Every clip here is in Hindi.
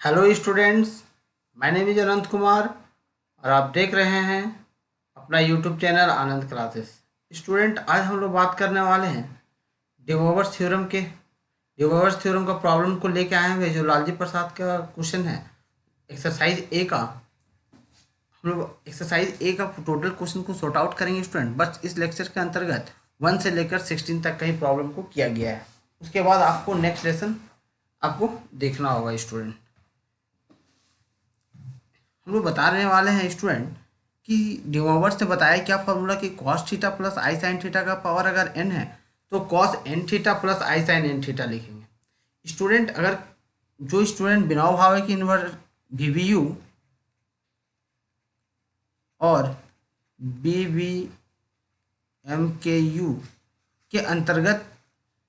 Hello students, my name is Anant Kumar और आप देख रहे हैं अपना YouTube channel Anand classes. Student, आज हम लोग बात करने वाले हैं डिवोवर्स थ्योरम के। डिवोवर्स थ्योरम का प्रॉब्लम को लेके आए हुए जो लालजी प्रसाद का क्वेश्चन है, एक्सरसाइज ए का। हम लोग एक्सरसाइज ए का टोटल क्वेश्चन को सॉर्ट आउट करेंगे स्टूडेंट। बस इस लेक्चर के अंतर्गत 1 से लेकर 16 तक का ही प्रॉब्लम को किया गया है। उसके बाद आपको नेक्स्ट लेसन आपको देखना होगा स्टूडेंट। हम लोग बताने वाले हैं स्टूडेंट कि डिमोवर्स ने बताया क्या फॉर्मूला कि कॉस थीटा प्लस आई साइन थीटा का पावर अगर एन है तो कॉस एन थीटा प्लस आई साइन एन थीटा लिखेंगे। स्टूडेंट, अगर जो स्टूडेंट बिना भावे की इन्वर्स वीवीयू और बीवीएमकेयू के अंतर्गत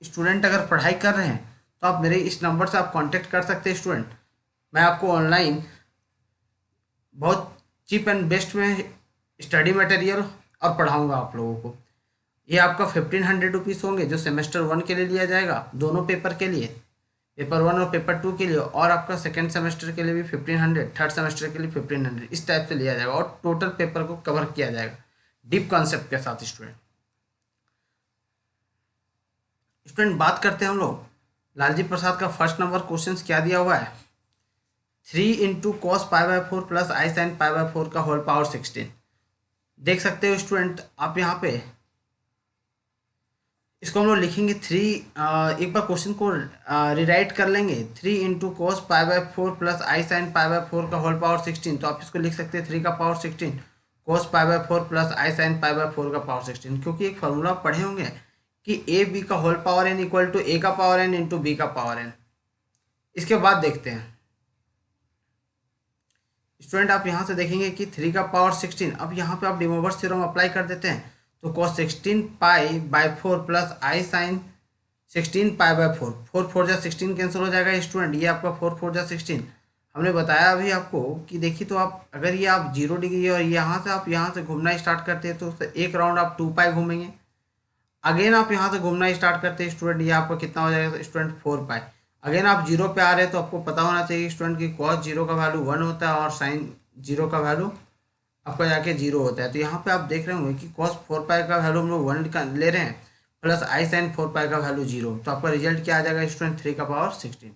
स्टूडेंट अगर पढ़ाई कर रहे हैं तो आप मेरे इस नंबर से आप कांटेक्ट कर सकते हैं स्टूडेंट। मैं आपको ऑनलाइन बहुत चीप एंड बेस्ट में स्टडी मटेरियल और पढ़ाऊंगा आप लोगों को। ये आपका 1500 रुपीज़ होंगे जो सेमेस्टर 1 के लिए लिया जाएगा, दोनों पेपर के लिए, पेपर 1 और पेपर 2 के लिए, और आपका सेकेंड सेमेस्टर के लिए भी 1500, थर्ड सेमेस्टर के लिए 1500, इस टाइप से लिया जाएगा और टोटल पेपर को कवर किया जाएगा डीप कॉन्सेप्ट के साथ। स्टूडेंट बात करते हैं हम लोग लालजी प्रसाद का फर्स्ट नंबर क्वेश्चन क्या दिया हुआ है। 3 × cos π/4 प्लस आई साइन π/4 का होल पावर 16। देख सकते हो स्टूडेंट आप यहाँ पे इसको हम लोग लिखेंगे एक बार क्वेश्चन को रिराइट कर लेंगे। 3 × cos π/4 प्लस आई साइन π/4 का होल पावर 16। तो आप इसको लिख सकते हैं 3 का पावर 16 cos π/4 प्लस आई साइन π/4 का पावर 16, क्योंकि एक फार्मूला पढ़े होंगे कि ए बी का whole power N equal to A का पावर एन इंटू बी का पावर एन। इसके बाद देखते हैं स्टूडेंट, आप यहाँ से देखेंगे कि 3 का पावर 16, अब यहाँ पे आप डिमोवर्स थ्योरम अप्लाई कर देते हैं तो cos 16π/4 प्लस आई साइन 16π/4, 4 4 जा 16 कैंसिल हो जाएगा स्टूडेंट। ये आपका 4 4 जा 16 हमने बताया अभी आपको कि देखिए, तो आप अगर ये आप 0 डिग्री और यहाँ से आप यहाँ से घूमना स्टार्ट करते हैं तो उससे एक राउंड आप 2π घूमेंगे। अगेन आप यहाँ से घूमना स्टार्ट करते हैं स्टूडेंट, ये आपका कितना हो जाएगा स्टूडेंट 4π। अगेन आप 0 पे आ रहे हैं तो आपको पता होना चाहिए स्टूडेंट कि cos 0 का वैल्यू 1 होता है और sin 0 का वैल्यू आपका जाके 0 होता है। तो यहाँ पे आप देख रहे होंगे कि cos 4π का वैल्यू हम लोग 1 का ले रहे हैं प्लस आई साइन 4π का वैल्यू 0। तो आपका रिजल्ट क्या आ जाएगा स्टूडेंट 3 का पावर 16।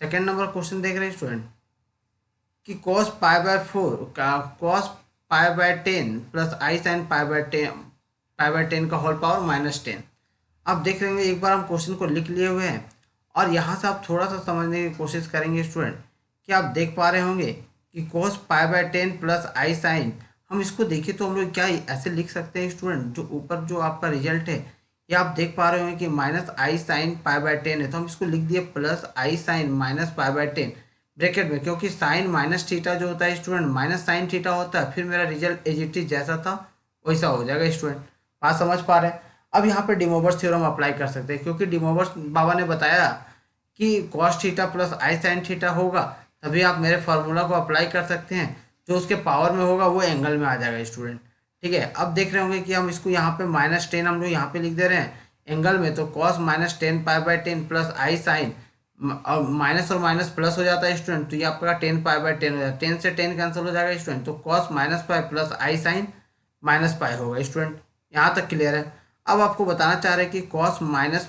सेकेंड नंबर क्वेश्चन देख रहे हैं स्टूडेंट कि cos π/10 प्लस आई साइन π/10 का होल पावर -10। आप देख रहे होंगे एक बार हम क्वेश्चन को लिख लिए हुए हैं और यहाँ से आप थोड़ा सा समझने की कोशिश करेंगे स्टूडेंट कि आप देख पा रहे होंगे कि cos π/10 प्लस आई साइन, हम इसको देखिए तो हम लोग क्या ऐसे लिख सकते हैं स्टूडेंट, जो ऊपर जो आपका रिजल्ट है ये आप देख पा रहे होंगे कि माइनस आई साइन π/10 है, तो हम इसको लिख दिए प्लस आई साइन माइनस π/10 ब्रैकेट में, क्योंकि साइन माइनस थीटा जो होता है स्टूडेंट माइनस साइन थीटा होता है। फिर मेरा रिजल्ट एज इट इज जैसा था वैसा हो जाएगा स्टूडेंट। बात समझ पा रहे हैं। अब यहाँ पे डिमोवर्स थ्योरम अप्लाई कर सकते हैं, क्योंकि डिमोवर्स बाबा ने बताया कि cos थीटा प्लस आई साइन थीटा होगा, तभी आप मेरे फार्मूला को अप्लाई कर सकते हैं। जो उसके पावर में होगा वो एंगल में आ जाएगा स्टूडेंट। ठीक है, अब देख रहे होंगे कि हम इसको यहाँ पे -10 हम लोग यहाँ पे लिख दे रहे हैं एंगल में, तो cos -10π/10 प्लस आई साइन, और माइनस और माइनस प्लस हो जाता है स्टूडेंट, तो ये आपका 10π/10 हो जाता है। 10 से 10 कैंसिल हो जाएगा स्टूडेंट, तो cos -π प्लस आई साइन -π होगा स्टूडेंट। यहाँ तक क्लियर है। अब आपको बताना चाह रहे हैं कि cos minus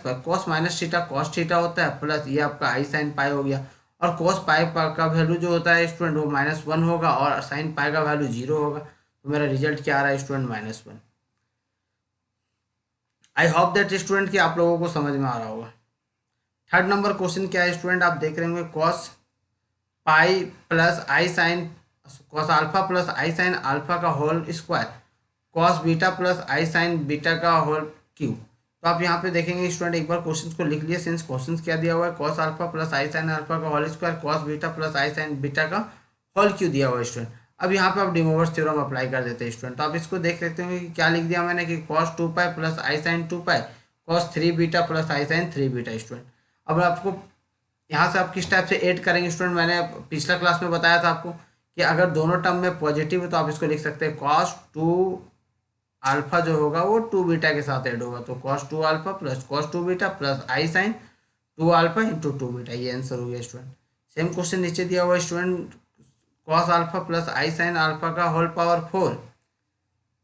theta cos theta होता है, प्लस ये आपका आई साइन पाई हो गया, और cos पाई का वैल्यू जो होता है स्टूडेंट वो -1 होगा और साइन पाई का वैल्यू 0 होगा। तो मेरा रिजल्ट क्या आ रहा है student -1। I hope that student कि आप लोगों को समझ में आ रहा होगा। थर्ड नंबर क्वेश्चन क्या है स्टूडेंट, आप देख रहे होंगे cos पाई प्लस आई साइन cos अल्फा प्लस आई साइन अल्फा का whole square cos beta plus आई साइन बीटा का होल क्यूब। तो आप यहाँ पे देखेंगे स्टूडेंट, एक बार क्वेश्चन को लिख लिए सिंस क्वेश्चन क्या दिया हुआ है, cos अल्फा प्लस आई साइन अल्फा का whole square cos beta plus आई साइन बीटा का होल क्यूब दिया हुआ है स्टूडेंट। अब यहाँ पे आप डिमोवर्स थ्योरम अप्लाई कर देते हैं स्टूडेंट। तो आप इसको देख सकते हैं कि क्या लिख दिया मैंने कि cos 2π प्लस आई साइन 2π cos 3 बीटा प्लस आई साइन 3 बीटा स्टूडेंट। अब आपको यहाँ से आप किस टाइप से ऐड करेंगे स्टूडेंट, मैंने पिछला क्लास में बताया था आपको कि अगर दोनों टर्म में पॉजिटिव है तो आप इसको लिख सकते हैं cos 2 अल्फा जो होगा वो 2 बीटा के साथ ऐड होगा, तो cos 2 alpha plus cos 2 beta plus आई साइन 2 अल्फा इंटू 2 बीटा, ये आंसर हो गया स्टूडेंट। सेम क्वेश्चन नीचे दिया हुआ स्टूडेंट, कॉस अल्फा प्लस आई साइन अल्फा का whole power 4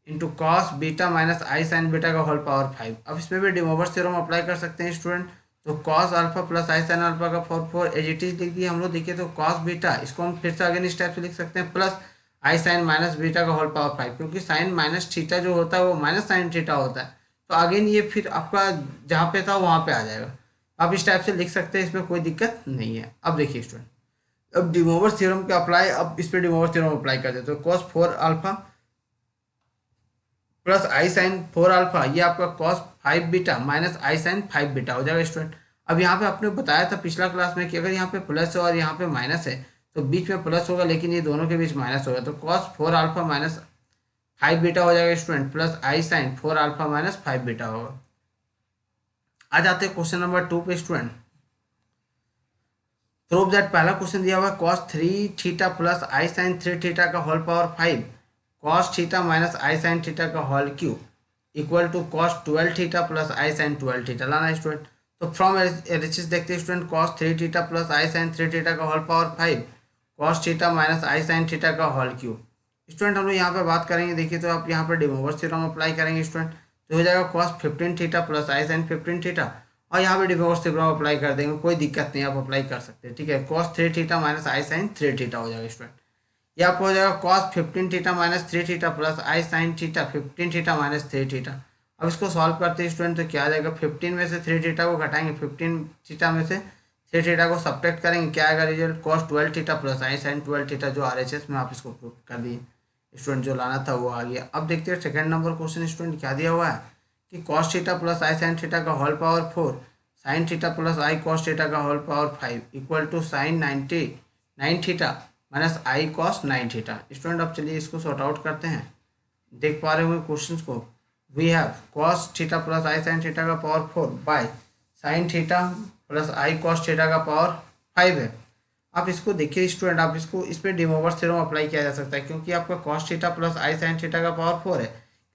into cos beta minus आई साइन बीटा का होल पावर 5। अब इसमें भी डिमोवर्स थ्योरम अप्लाई कर सकते हैं स्टूडेंट। तो कॉस अल्फा प्लस आई साइन अल्फा का 4 एज इट इज लिख दिए हम लोग। देखिए तो कॉस बीटा इसको हम फिर से अगेन इस टाइप से लिख सकते हैं, प्लस आई साइन माइनस बीटा का होल पावर 5, क्योंकि साइन माइनस थीटा जो होता है वो माइनस साइन थीटा होता है। तो अगेन ये फिर आपका जहाँ पे था वहाँ पे आ जाएगा। आप इस टाइप से लिख सकते हैं, इसमें कोई दिक्कत नहीं है। अब देखिए स्टूडेंट, अब डिमोवर्स थ्योरम का अप्लाई, अब इस पर डिमोवर्स थ्योरम अप्लाई कर देते, तो कॉस 4 अल्फा प्लस आई साइन 4 अल्फा, ये आपका कॉस 5 बीटा माइनस आई साइन 5 बीटा हो जाएगा स्टूडेंट। अब यहाँ पे आपने बताया था पिछला क्लास में कि अगर यहाँ पे प्लस है और यहाँ पे माइनस है तो बीच में प्लस होगा, लेकिन ये दोनों के बीच माइनस होगा, तो कॉस 4 अल्फा माइनस 5 बीटा हो जाएगा स्टूडेंट, प्लस आई साइन 4 अल्फा माइनस 5 बीटा होगा। आ जाते हैं क्वेश्चन नंबर 2 पे स्टूडेंट। प्रूव दैट, पहला क्वेश्चन दिया हुआ है कॉस 3 थीटा प्लस आई साइन 3 थीटा का whole power 5 cos theta minus आई साइन थीटा का whole cube equal to cos 12 theta plus I sine 12 theta लाना है स्टूडेंट। तो फ्रॉम एलएचएस देखते हैं स्टूडेंट, कॉस 3 थीटा प्लस आई साइन 3 थीटा का whole power 5 cos theta minus आई साइन थीटा का होल क्यूब। स्टूडेंट हम लोग यहाँ पे बात करेंगे, देखिए तो आप यहाँ पर डिमोवर्स थ्योरम अप्लाई करेंगे स्टूडेंट, तो हो जाएगा कॉस 15 थीटा प्लस आई साइन 15 थीटा, और यहाँ पे डिमोवर्स थ्योरम अप्लाई कर देंगे, कोई दिक्कत नहीं, आप अप्लाई कर सकते हैं, ठीक है। कॉस 3 थीटा माइनस आई साइन 3 थीटा हो जाएगा स्टूडेंट। ये आपको हो जाएगा cos 15 theta minus 3 theta plus आई sine theta 15 theta minus 3 theta. अब इसको सॉल्व करते हैं स्टूडेंट, तो क्या आ जाएगा, 15 में से 3 थीटा को घटाएंगे, 15 थीटा में से 3 थीटा को सब्ट्रैक्ट करेंगे, क्या आएगा रिजल्ट, कॉस 12 थीटा प्लस आई साइन 12 थीटा, जो आरएचएस में आप इसको प्रूव कर दिए स्टूडेंट, जो लाना था वो आ गया। अब देखते हैं सेकंड नंबर क्वेश्चन स्टूडेंट, क्या दिया हुआ है कि कॉस थीटा प्लस आई साइन थीटा का whole power 4 sine theta plus i cos theta का whole power 5 equal to sine 9 theta minus i cos 9 theta. Student अब चलिए इसको सॉर्ट आउट करते हैं। देख पा रहे हुए क्वेश्चन को, we have cos theta plus I sine theta का power 4 by sine theta plus i cos theta का पावर 5 है। आप इसको देखिए स्टूडेंट, आप इसको इस पर डिमोवर्स थ्योरम अप्लाई किया जा सकता है, क्योंकि आपका कॉस थीटा प्लस आई साइन थीटा का पावर 4 है,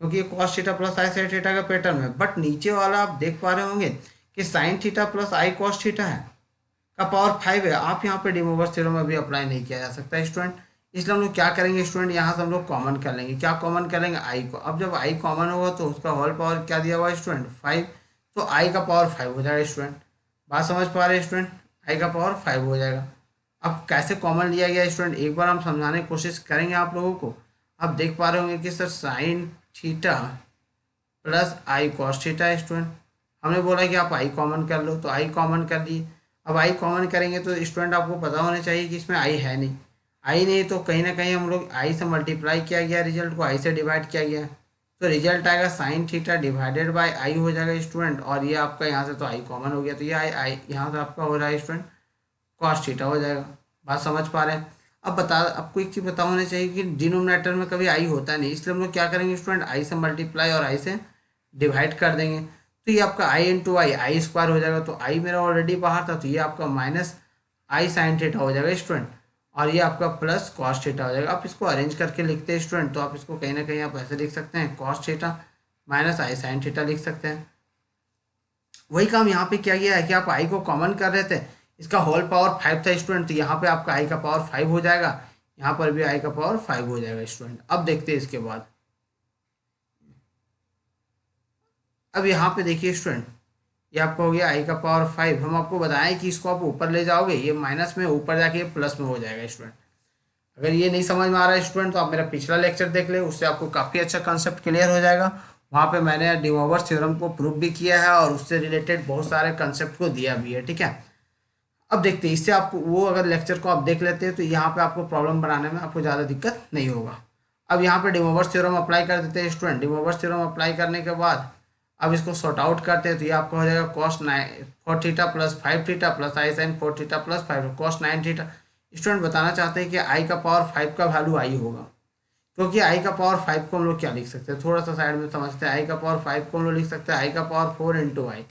क्योंकि ये कॉस थीटा प्लस आई साइन थीटा का पैटर्न है। बट नीचे वाला आप देख पा रहे होंगे कि sine theta plus i cos theta है का पावर 5 है। आप यहाँ पे डिमोवर्स थ्योरम में भी अप्लाई नहीं किया जा सकता है स्टूडेंट, इसलिए हम लोग क्या करेंगे स्टूडेंट, यहाँ से हम लोग कॉमन कर लेंगे। क्या कॉमन कर लेंगे, आई को। अब जब आई कॉमन होगा तो उसका होल पावर क्या दिया हुआ है स्टूडेंट, 5, तो आई का पावर 5 हो जाएगा स्टूडेंट। बात समझ पा रहे हैं स्टूडेंट, आई का पावर 5 हो जाएगा। अब कैसे कॉमन लिया गया स्टूडेंट, एक बार हम समझाने की कोशिश करेंगे आप लोगों को। आप देख पा रहे होंगे कि sir sign theta plus i cos theta है स्टूडेंट, हमने बोला कि आप आई कॉमन कर लो, तो आई कॉमन कर लिए। अब आई कॉमन करेंगे तो स्टूडेंट आपको पता होना चाहिए कि इसमें आई है नहीं, आई नहीं तो कहीं ना कहीं हम लोग आई से मल्टीप्लाई किया गया, रिजल्ट को आई से डिवाइड किया गया, तो रिजल्ट आएगा साइन थीटा डिवाइडेड बाय आई हो जाएगा स्टूडेंट। और ये आपका यहाँ से तो आई कॉमन हो गया, तो ये आई यहाँ से आपका हो रहा है स्टूडेंट कॉस थीटा हो जाएगा। बात समझ पा रहे हैं। अब बता, आपको एक चीज़ पता होना चाहिए कि डिनोमिनेटर में कभी आई होता नहीं, इसलिए हम लोग क्या करेंगे स्टूडेंट, आई से मल्टीप्लाई और आई से डिवाइड कर देंगे, तो ये आपका आई इंटू आई स्क्वायर हो जाएगा। तो आई मेरा ऑलरेडी बाहर था, तो ये आपका माइनस आई साइन थीटा हो जाएगा स्टूडेंट, और ये आपका प्लस कॉस थीटा हो जाएगा। आप इसको अरेंज करके लिखते हैं स्टूडेंट, तो आप इसको कहीं ना कहीं आप ऐसे लिख सकते हैं, कॉस थीटा माइनस आई साइन थीटा लिख सकते हैं। वही काम यहाँ पे किया गया है कि आप आई को कॉमन कर रहे थे, इसका होल पावर 5 था स्टूडेंट, तो यहाँ पे आपका आई का पावर 5 हो जाएगा, यहाँ पर भी आई का पावर 5 हो जाएगा स्टूडेंट। अब देखते हैं इसके बाद, अब यहाँ पे देखिए स्टूडेंट, ये आपका हो गया आई का पावर 5। हम आपको बताएं कि इसको आप ऊपर ले जाओगे, ये माइनस में ऊपर जाके प्लस में हो जाएगा स्टूडेंट। अगर ये नहीं समझ में आ रहा है स्टूडेंट तो आप मेरा पिछला लेक्चर देख ले, उससे आपको काफ़ी अच्छा कंसेप्ट क्लियर हो जाएगा। वहाँ पे मैंने डिमोवर्स थ्योरम को प्रूव भी किया है और उससे रिलेटेड बहुत सारे कंसेप्ट को दिया भी है, ठीक है। अब देखते हैं, इससे आपको वो अगर लेक्चर को आप देख लेते हैं तो यहाँ पे आपको प्रॉब्लम बनाने में आपको ज़्यादा दिक्कत नहीं होगा। अब यहाँ पे डिमोवर्स थ्योरम अप्लाई कर देते हैं स्टूडेंट। डिमोवर्स थ्योरम अप्लाई करने के बाद अब इसको सॉर्ट आउट करते हैं, तो ये आपका हो जाएगा cos 4 theta plus 5 theta plus आई sine 4 theta plus 5 cos 9 theta. Student बताना चाहते हैं कि आई का पावर 5 का वैल्यू आई होगा, क्योंकि आई का पावर 5 को हम लोग क्या लिख सकते हैं, थोड़ा सा साइड में समझते हैं। आई का पावर 5 को हम लोग लिख सकते हैं आई का पावर 4 इंटू आई।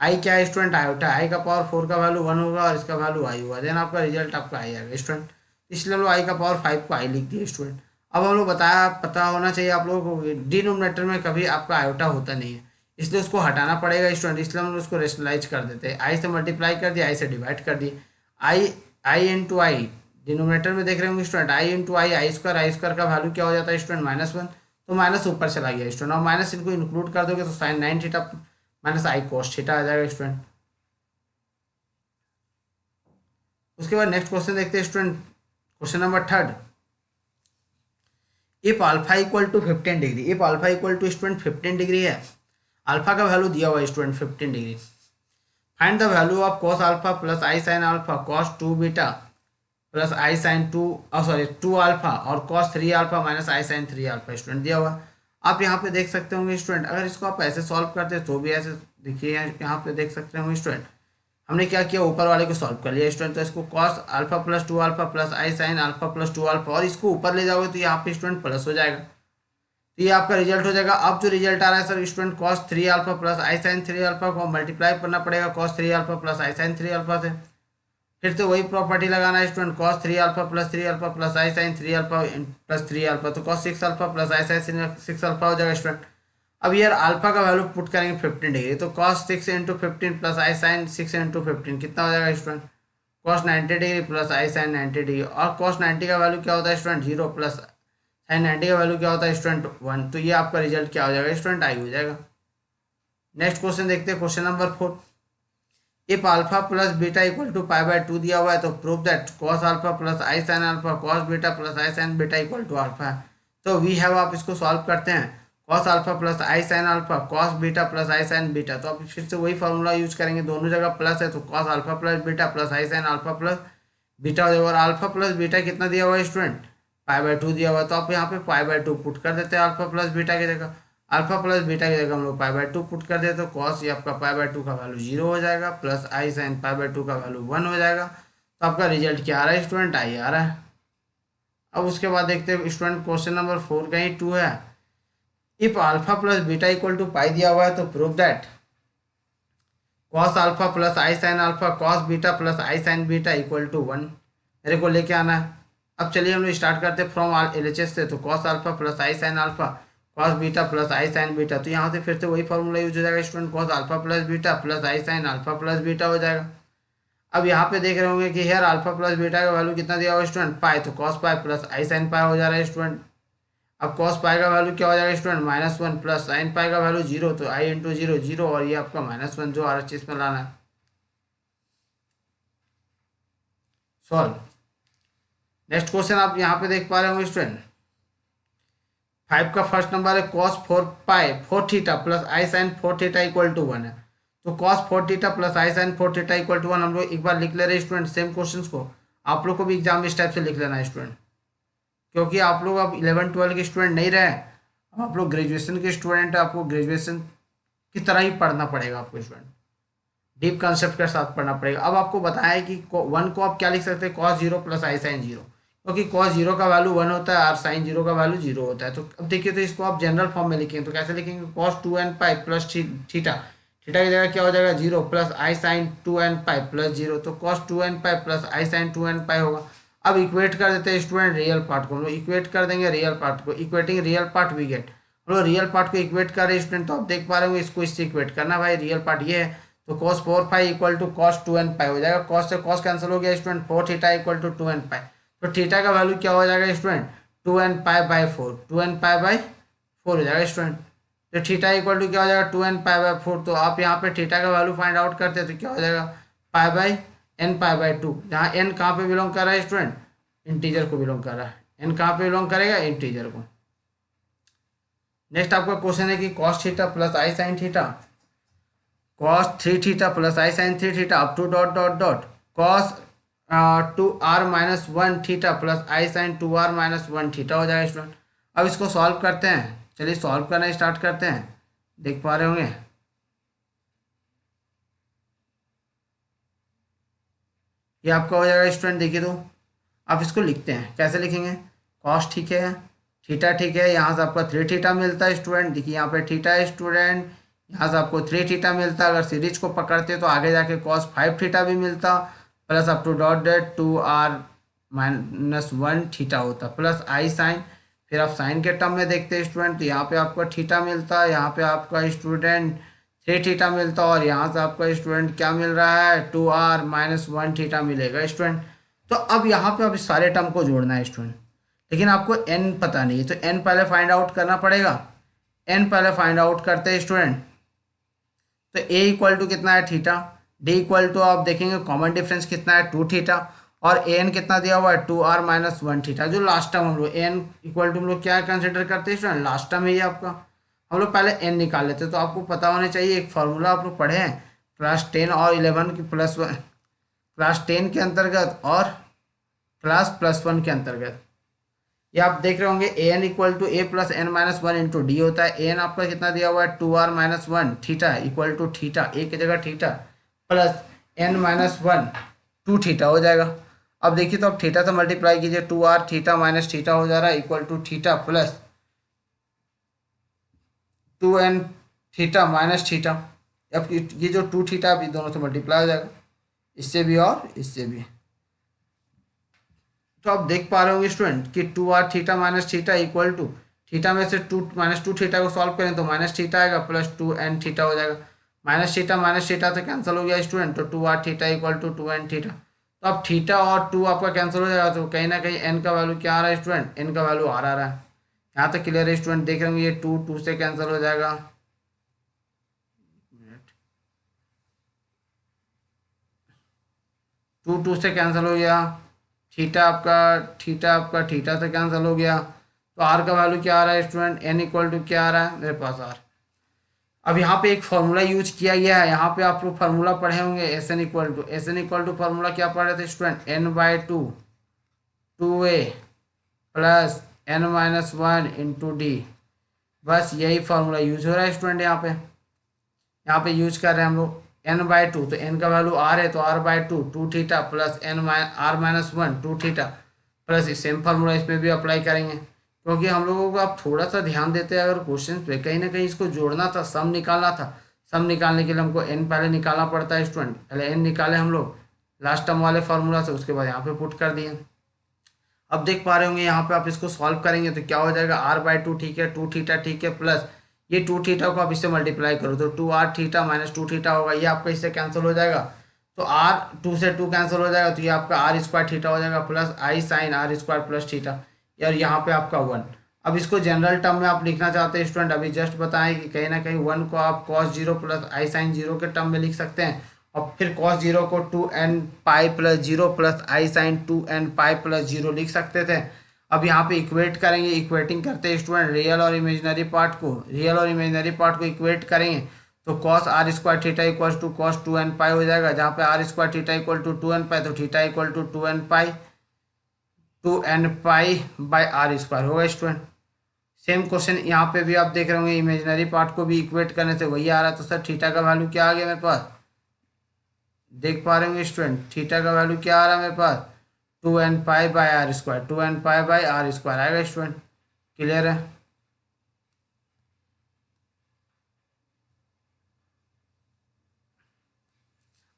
आई क्या है स्टूडेंट, आई होता है, आई का पावर 4 का वैल्यू 1 होगा और इसका वैल्यू आई होगा, देन आपका रिजल्ट आपका आई आएगा स्टूडेंट। इसलिए हम लोग आई का पावर 5 को आई लिख दिए स्टूडेंट। अब हम लोग बताया, पता होना चाहिए आप लोगों को, डिनोमिनेटर में कभी आपका आयोटा होता नहीं है, इसलिए उसको हटाना पड़ेगा स्टूडेंट, इसलिए हम उसको रेशनलाइज कर देते हैं। आई से मल्टीप्लाई कर दिया, आई से डिवाइड कर दिए, आई आई इंटू आई, डिनोमिनेटर में देख रहे होंगे स्टूडेंट, आई स्क्वायर का वैल्यू क्या हो जाता है स्टूडेंट -1, तो माइनस ऊपर चला गया स्टूडेंट, और माइनस इनको इंक्लूड कर दोगे तो sine 9 theta minus i cos theta आ जाएगा स्टूडेंट। उसके बाद नेक्स्ट क्वेश्चन देखते हैं student, question number 3। If alpha equal to 15 degree, if alpha equal to student 15 degree है, अल्फा का वैल्यू दिया हुआ है student 15 degree, find the value of cos alpha plus I sine alpha cos 2 beta plus I sine 2 sorry 2 alpha और कॉस 3 अल्फा माइनस आई साइन 3 अल्फा स्टूडेंट दिया हुआ। आप यहाँ पे देख सकते होंगे स्टूडेंट, अगर इसको आप ऐसे सॉल्व करते तो भी ऐसे देखिए यहाँ पे देख सकते होंगे स्टूडेंट, हमने क्या किया ऊपर वाले को सॉल्व कर लिया स्टूडेंट, तो इसको cos alpha plus 2 alpha plus आई साइन अल्फा प्लस 2 अल्फा और इसको ऊपर ले जाओगे तो यहाँ पे स्टूडेंट प्लस हो जाएगा, तो ये आपका रिजल्ट हो जाएगा। अब जो रिजल्ट आ रहा है sir student cos 3 alpha plus आई साइन 3 अल्फा को मल्टीप्लाई करना पड़ेगा कॉस 3 अल्फा प्लस आई साइन 3 अल्फा से, फिर से वही प्रॉपर्टी लगाना है स्टूडेंट, कॉस 3 अल्फा प्लस आई साइन 3 अल्फा प्लस 3 अल्फा, तो कॉस 6 अल्फा प्लस आई साइन 6 अल्फा हो जाएगा स्टूडेंट। अब यार अल्फा का वैल्यू पुट करेंगे 15 डिग्री, तो कॉस 6 इंटू 15 प्लस आई साइन 6 इंटू 15 कितना हो जाएगा स्टूडेंट, कॉस 90 डिग्री प्लस आई साइन 90 डिग्री, और कॉस 90 का वैल्यू क्या होता है स्टूडेंट 0 प्लस साइन 90 का वैल्यू क्या होता है स्टूडेंट 1, तो ये आपका रिजल्ट क्या हो जाएगा स्टूडेंट आई हो जाएगा। नेक्स्ट क्वेश्चन देखते हैं, question number 4। If alpha plus beta equal to π/2 दिया हुआ है तो prove that cos alpha plus I sine alpha cos beta plus I sine beta equal to alpha है, तो वी हैव, आप इसको सॉल्व करते हैं, कॉस अल्फा प्लस आई sine alpha cos beta plus आई साइन बीटा, तो आप फिर से वही फॉर्मूला यूज करेंगे, दोनों जगह प्लस है तो cos alpha plus beta plus आई साइन अल्फा प्लस बीटा हो जाएगा, और अल्फा प्लस बीटा कितना दिया हुआ है स्टूडेंट π/2 दिया हुआ है, तो आप यहाँ पे π/2 पुट कर देते हैं अल्फा प्लस बीटा की जगह, अल्फा प्लस बीटा की जगह हम लोग π/2 पुट कर देते तो कॉस ये आपका π/2 का वैल्यू 0 हो जाएगा प्लस आई साइन π/2 का वैल्यू 1 हो जाएगा, तो आपका रिजल्ट क्या आ रहा है स्टूडेंट आई आ रहा है। अब उसके बाद देखते हैं स्टूडेंट क्वेश्चन नंबर 4 का ही 2 है। If alpha plus beta equal to pi दिया हुआ है तो prove that cos alpha plus I sine alpha cos beta plus I sine beta equal to 1 मेरे को लेके आना है। अब चलिए हम लोग स्टार्ट करते हैं फ्रॉम LHS से, तो कॉस अल्फा प्लस आई sine alpha cos beta plus आई साइन बीटा, तो यहाँ से फिर से वही फॉर्मूला यूज हो जाएगा student, cos alpha plus beta plus आई साइन अल्फा प्लस बीटा हो जाएगा। अब यहाँ पे देख रहे होंगे कि हेयर अल्फा प्लस बीटा का वैल्यू कितना दिया हुआ स्टूडेंट पाई, तो कॉस पाई प्लस आई साइन पाई हो जा रहा है स्टूडेंट। अब कॉस पाई का वैल्यू क्या हो जाएगा स्टूडेंट -1 प्लस साइन पाई का वैल्यू 0, तो आई इंटू 0 0, और ये आपका -1 जो हर चीज में लाना है। सॉल्व। नेक्स्ट क्वेश्चन आप यहाँ पे देख पा रहे होंगे स्टूडेंट, 5 का फर्स्ट नंबर है cos 4 pi 4 theta plus I sine 4 theta equal to 1 है, तो cos 4 theta plus I sine 4 theta equal to 1 हम लोग एक बार लिख ले रहे हैं स्टूडेंट। सेम क्वेश्चंस को आप लोग को भी एग्जाम में इस टाइप से लिख लेना है स्टूडेंट, क्योंकि आप लोग अब 11-12 के स्टूडेंट नहीं रहे, अब आप लोग ग्रेजुएशन के स्टूडेंट, आपको ग्रेजुएशन की तरह ही पढ़ना पड़ेगा आपको स्टूडेंट, डीप कंसेप्ट के साथ पढ़ना पड़ेगा। अब आपको बताया कि 1 को आप क्या लिख सकते हैं कॉस 0 प्लस आई साइन 0, क्योंकि कॉस 0 का वैल्यू 1 होता है और साइन 0 का वैल्यू 0 होता है। तो अब देखिए, तो इसको आप जनरल फॉर्म में लिखेंगे तो कैसे लिखेंगे, cos 2n pi plus theta, theta की जगह क्या हो जाएगा 0 प्लस आई साइन 2n पाई प्लस 0, तो कॉस 2n पाई प्लस आई साइन 2n पाई होगा। अब इक्वेट कर देते हैं स्टूडेंट रियल पार्ट को, हम लोग इक्वेट कर देंगे रियल पार्ट को, equating real part we get, हम लोग रियल पार्ट को इक्वेट कर रहे हैं स्टूडेंट, तो आप देख पा रहे होंगे इसको इससे इक्वेट करना भाई, रियल पार्ट ये है, तो cos 4 pi equal to cos 2n pi हो जाएगा, cos से cos कैंसिल हो गया student, 4 theta equal to 2n pi, तो थीटा का वैल्यू क्या हो जाएगा student 2n pi by 4, 2n pi by 4 हो जाएगा स्टूडेंट, तो थीटा इक्वल टू क्या हो जाएगा 2n पाई बाई 4, तो आप यहाँ पे थीटा का वैल्यू फाइंड आउट करते हैं तो क्या हो जाएगा pi by n pi by 2, जहाँ n कहाँ पे बिलोंग कर रहा है स्टूडेंट इंटीजर को बिलोंग कर रहा है, n कहाँ पे बिलोंग करेगा इंटीजर को। नेक्स्ट आपका क्वेश्चन है कि cos theta plus I sine theta cos 3 theta plus I sine 3 theta up to dot dot dot cos 2r-1 theta plus I sine 2r-1 theta हो जाएगा स्टूडेंट। अब इसको सॉल्व करते हैं, चलिए सॉल्व करना स्टार्ट करते हैं, देख पा रहे होंगे ये आपका हो जाएगा स्टूडेंट। देखिए तो आप इसको लिखते हैं, कैसे लिखेंगे, cos ठीक है, थीटा ठीक है, यहाँ से आपका 3 थीटा मिलता है स्टूडेंट, देखिए यहाँ पे थीटा है स्टूडेंट, यहाँ से आपको 3 थीटा मिलता है, अगर सीरीज को पकड़ते तो आगे जाके cos 5 थीटा भी मिलता, plus up to dot dot 2r-1 theta होता, प्लस आई साइन, फिर आप साइन के टर्म में देखते हैं स्टूडेंट, तो यहाँ पे आपका थीटा मिलता है, यहाँ पे आपका स्टूडेंट 3 थीटा मिलता, और यहाँ से आपका स्टूडेंट क्या मिल रहा है 2r-1 थीटा मिलेगा स्टूडेंट। तो अब यहाँ पे अब इस सारे टर्म को जोड़ना है स्टूडेंट, लेकिन आपको एन पता नहीं है, तो एन पहले फाइंड आउट करना पड़ेगा। एन पहले फाइंड आउट करते हैं स्टूडेंट, तो ए इक्वल टू कितना है थीटा, डी इक्वल टू आप देखेंगे कॉमन डिफरेंस कितना है 2 थीटा, और ए एन कितना दिया हुआ है 2r-1 थीटा, जो लास्ट टर्म हम लोग ए एन इक्वल टू हम लोग क्या कंसिडर करते हैं स्टूडेंट, लास्ट टर्म है ये आपका। हम लोग पहले एन निकाल लेते हैं, तो आपको पता होना चाहिए एक फार्मूला आप लोग पढ़े हैं क्लास 10 और 11 की +1, क्लास 10 के अंतर्गत और क्लास +1 के अंतर्गत। ये आप देख रहे होंगे A N equal to A plus N minus one into D होता है। ए एन आपका कितना दिया हुआ है 2r-1 theta equal to theta, A की जगह थीटा प्लस n-1 2 थीटा हो जाएगा। अब देखिए तो अब थीटा से मल्टीप्लाई कीजिए, 2r थीटा माइनस थीटा हो जा रहा है equal to theta plus 2n theta minus theta. अब ये जो 2 थीटा अभी दोनों से मल्टीप्लाई हो जाएगा, इससे भी और इससे भी। तो आप देख पा रहे होंगे स्टूडेंट कि 2r theta minus theta equal to theta में से 2 थीटा को सॉल्व करें तो माइनस थीटा आएगा प्लस 2n थीटा हो जाएगा। माइनस थीटा से कैंसिल हो गया स्टूडेंट, तो 2r theta equal to 2n theta. तो अब थीटा और 2 आपका कैंसिल हो जाएगा, तो कहीं ना कहीं n का वैल्यू क्या आ रहा है स्टूडेंट, n का वैल्यू आ रहा है। यहाँ तक क्लियर है स्टूडेंट, देख रहे होंगे ये 2 से कैंसिल हो जाएगा, 2 से कैंसिल हो गया, थीटा आपका थीटा से कैंसिल हो गया। तो आर का वैल्यू क्या आ रहा है स्टूडेंट, एन इक्वल टू क्या आ रहा है मेरे पास आर। अब यहाँ पे एक फार्मूला यूज किया गया है, यहाँ पे आप लोग फार्मूला पढ़े होंगे s n equal to formula क्या पढ़ रहे थे student, n/2 2a plus n-1 into D. बस यही फार्मूला यूज हो रहा है स्टूडेंट, यहाँ पे यूज कर रहे हैं हम लोग n/2, तो n का वैल्यू r है तो r/2 2 theta plus r-1 2 theta plus same formula इसमें भी अप्लाई करेंगे, क्योंकि हम लोगों को आप थोड़ा सा ध्यान देते हैं अगर क्वेश्चन पे, कहीं ना कहीं इसको जोड़ना था, सम निकालना था। सम निकालने के लिए हमको n पहले निकालना पड़ता है स्टूडेंट, पहले n निकाले हम लोग लास्ट टर्म वाले फार्मूला से, उसके बाद यहाँ पे पुट कर दिए। अब देख पा रहे होंगे यहाँ पे आप इसको सॉल्व करेंगे तो क्या हो जाएगा, r/2 ठीक है, 2 थीटा ठीक है, प्लस ये 2 थीटा को आप इससे मल्टीप्लाई करो तो 2r थीटा माइनस 2 थीटा होगा, ये आपका इससे कैंसिल हो जाएगा, तो r 2 से 2 कैंसिल हो जाएगा, तो ये आपका r² थीटा हो जाएगा plus i sin r² plus theta, और यहाँ पे आपका 1। अब इसको जनरल टर्म में आप लिखना चाहते हैं स्टूडेंट, अभी जस्ट बताएं कि कहीं ना कहीं 1 को आप cos 0 प्लस i sin 0 के टर्म में लिख सकते हैं, और फिर cos 0 को 2n pi plus 0 plus i sin 2n pi plus 0 लिख सकते थे। अब यहाँ पे इक्वेट करेंगे, इक्वेटिंग करते हैं स्टूडेंट रियल और इमेजिनरी पार्ट को इक्वेट करेंगे तो cos r² theta equal to cos 2n pi हो जाएगा, जहाँ पे r² theta equal to 2n pi, तो theta equal to 2n pi by r² होगा स्टूडेंट। सेम क्वेश्चन यहाँ पे भी आप देख रहे होंगे, इमेजिनरी पार्ट को भी इक्वेट करने से वही आ रहा है, तो सर थीटा का वैल्यू क्या आ गया मेरे पास, देख पा रहे होंगे स्टूडेंट, थीटा का वैल्यू क्या आ रहा है मेरे पास 2n pi by r², 2n pi by r² आएगा स्टूडेंट, क्लियर है।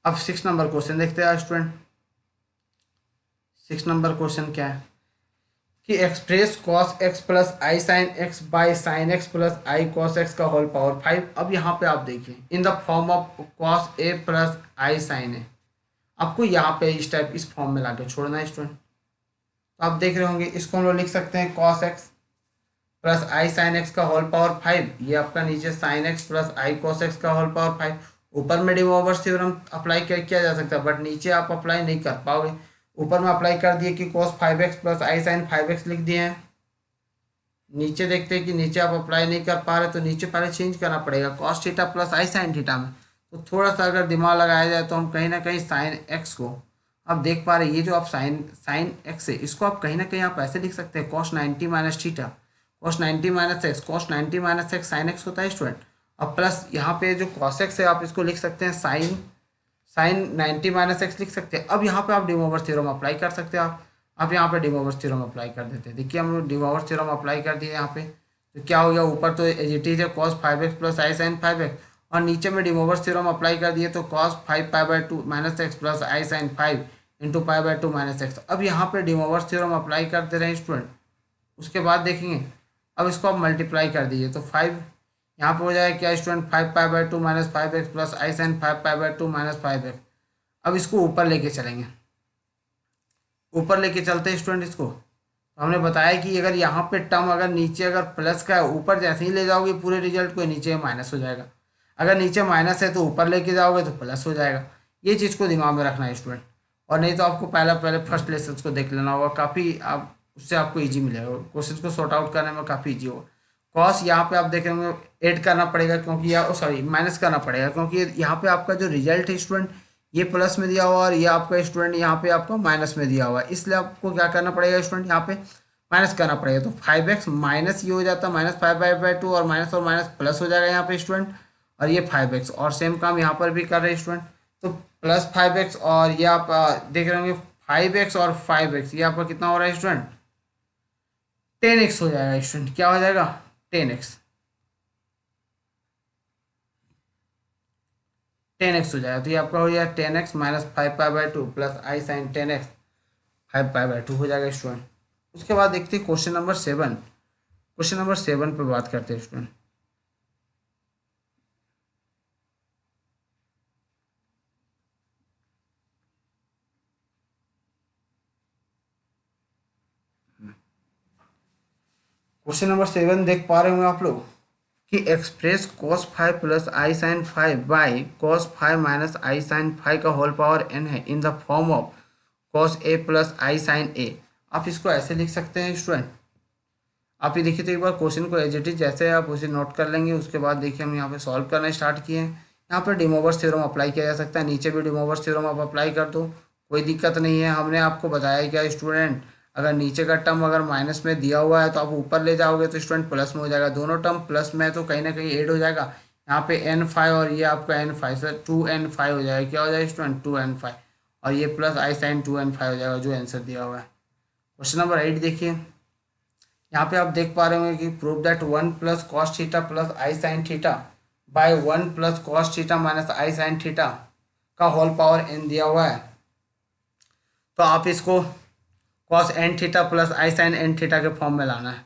अब 6 नंबर क्वेश्चन देखते हैं स्टूडेंट। 6 नंबर क्वेश्चन क्या है कि express cos x plus I sine x by sine x plus i cos x का होल पावर 5। अब यहाँ पे आप देखिए in the form of cos a plus I sine a, आपको यहाँ पे इस टाइप इस फॉर्म में लाके छोड़ना है स्टूडेंट। तो आप देख रहे होंगे इसको हम लोग लिख सकते हैं cos x प्लस आई साइन x का होल पावर 5, ये आपका नीचे sign x plus i cos x का होल पावर 5। ऊपर में डिमोवर्स थ्योरम अप्लाई किया जा सकता है, बट नीचे आप अप्लाई नहीं कर पाओगे। ऊपर में अप्लाई कर दिए कि cos 5x प्लस आई साइन 5x लिख दिए हैं, नीचे देखते हैं कि नीचे आप अप्लाई नहीं कर पा रहे, तो नीचे पहले चेंज करना पड़ेगा cos थीटा प्लस आई साइन थीटा में। तो थोड़ा सा अगर दिमाग लगाया जाए तो हम कहीं ना कहीं साइन x को आप देख पा रहे हैं, ये जो आप साइन x है इसको आप कहीं ना कहीं आप ऐसे लिख सकते हैं cos 90 minus theta, cos 90 minus x, cos 90 minus x sine x होता है स्टूडेंट। अब प्लस यहाँ पे जो cos x है आप इसको लिख सकते हैं साइन 90 माइनस एक्स लिख सकते हैं। अब यहाँ पे आप डिमोवर्स थ्योरम अप्लाई कर सकते हैं, आप यहाँ पे डिमोवर्स थ्योरम अप्लाई कर देते हैं। देखिए हम लोग डिमोवर्स थ्योरम अप्लाई कर दिए यहाँ पे, तो क्या हो गया, ऊपर तो एज इट इज है cos 5x प्लस आई साइन 5x, और नीचे में डिमोवर्स थ्योरम अप्लाई कर दिए तो cos 5 pi by 2 minus x plus I sine 5 into pi by 2 minus x. अब यहाँ पे डिमोवर्स थ्योरम अप्लाई करते रहे स्टूडेंट, उसके बाद देखेंगे अब इसको आप मल्टीप्लाई कर दीजिए तो 5 यहाँ पे हो जाएगा क्या student, 5 pi by 2 minus 5x plus I sine 5 pi by 2 minus 5x। अब इसको ऊपर लेके चलेंगे, ऊपर लेके चलते हैं स्टूडेंट इसको। तो हमने बताया कि अगर यहाँ पे टर्म अगर नीचे अगर प्लस का है, ऊपर जैसे ही ले जाओगे पूरे रिजल्ट को, नीचे माइनस हो जाएगा। अगर नीचे माइनस है तो ऊपर लेके जाओगे तो प्लस हो जाएगा। ये चीज़ को दिमाग में रखना है स्टूडेंट। और नहीं तो आपको पहले फर्स्ट लेसन को देख लेना होगा, काफ़ी आप उससे आपको ईजी मिलेगा, क्वेश्चन को सॉर्ट आउट करने में काफ़ी ईजी होगा। कॉस यहाँ पे आप देख रहे होंगे ऐड करना पड़ेगा, क्योंकि सॉरी माइनस करना पड़ेगा, क्योंकि यहाँ पे आपका जो रिजल्ट है स्टूडेंट ये प्लस में दिया हुआ और ये आपका स्टूडेंट यहाँ पे आपको माइनस में दिया हुआ है, इसलिए आपको क्या करना पड़ेगा स्टूडेंट, यहाँ पे माइनस करना पड़ेगा। तो 5x माइनस ये हो जाता है -5/2 और माइनस प्लस हो जाएगा यहाँ पे स्टूडेंट, और ये 5x और सेम काम यहाँ पर भी कर रहे हैं स्टूडेंट। तो +5x और ये आप देख रहे होंगे 5x और 5x, ये आपका कितना हो रहा है स्टूडेंट, 10x हो जाएगा स्टूडेंट। क्या हो जाएगा, 10x 10x हो जाएगा। तो ये आपका हो जाएगा 10x -5/2 plus i sin 10x 5/2 हो जाएगा स्टूडेंट। उसके बाद देखते हैं क्वेश्चन नंबर 7। क्वेश्चन नंबर 7 पे बात करते हैं स्टूडेंट। क्वेश्चन नंबर 7 देख पा रहे होंगे आप लोग कि express cos 5 plus I sine 5 by cos 5 minus I sine 5 का होल पावर n है in the form of cos a plus I sine a। आप इसको ऐसे लिख सकते हैं स्टूडेंट। आप ये देखिए तो एक बार क्वेश्चन को एज इट इज जैसे आप उसे नोट कर लेंगे। उसके बाद देखिए हम यहाँ पे सॉल्व करना स्टार्ट किए हैं। यहाँ पर डिमोवर्स थ्योरम अप्लाई किया जा सकता है, नीचे भी डिमोवर्स थ्योरम आप अप्लाई कर दो, कोई दिक्कत नहीं है। हमने आपको बताया क्या स्टूडेंट, अगर नीचे का टर्म अगर माइनस में दिया हुआ है तो आप ऊपर ले जाओगे तो स्टूडेंट प्लस में हो जाएगा। दोनों टर्म प्लस में है तो कहीं ना कहीं ऐड हो जाएगा। यहाँ पे n5 और ये आपका n5 सर 2n5 हो जाएगा। क्या हो जाएगा स्टूडेंट, 2n5 और ये प्लस आई साइन 2n5 हो जाएगा, जो आंसर दिया हुआ है। क्वेश्चन नंबर 8 देखिए, यहाँ पे आप देख पा रहे होंगे कि prove that 1 plus cos theta plus I sine theta bye 1 plus cos theta minus I sine theta का होल पावर n दिया हुआ है। तो आप इसको कॉस एन थीटा प्लस आई साइन एन थीटा के फॉर्म में लाना है।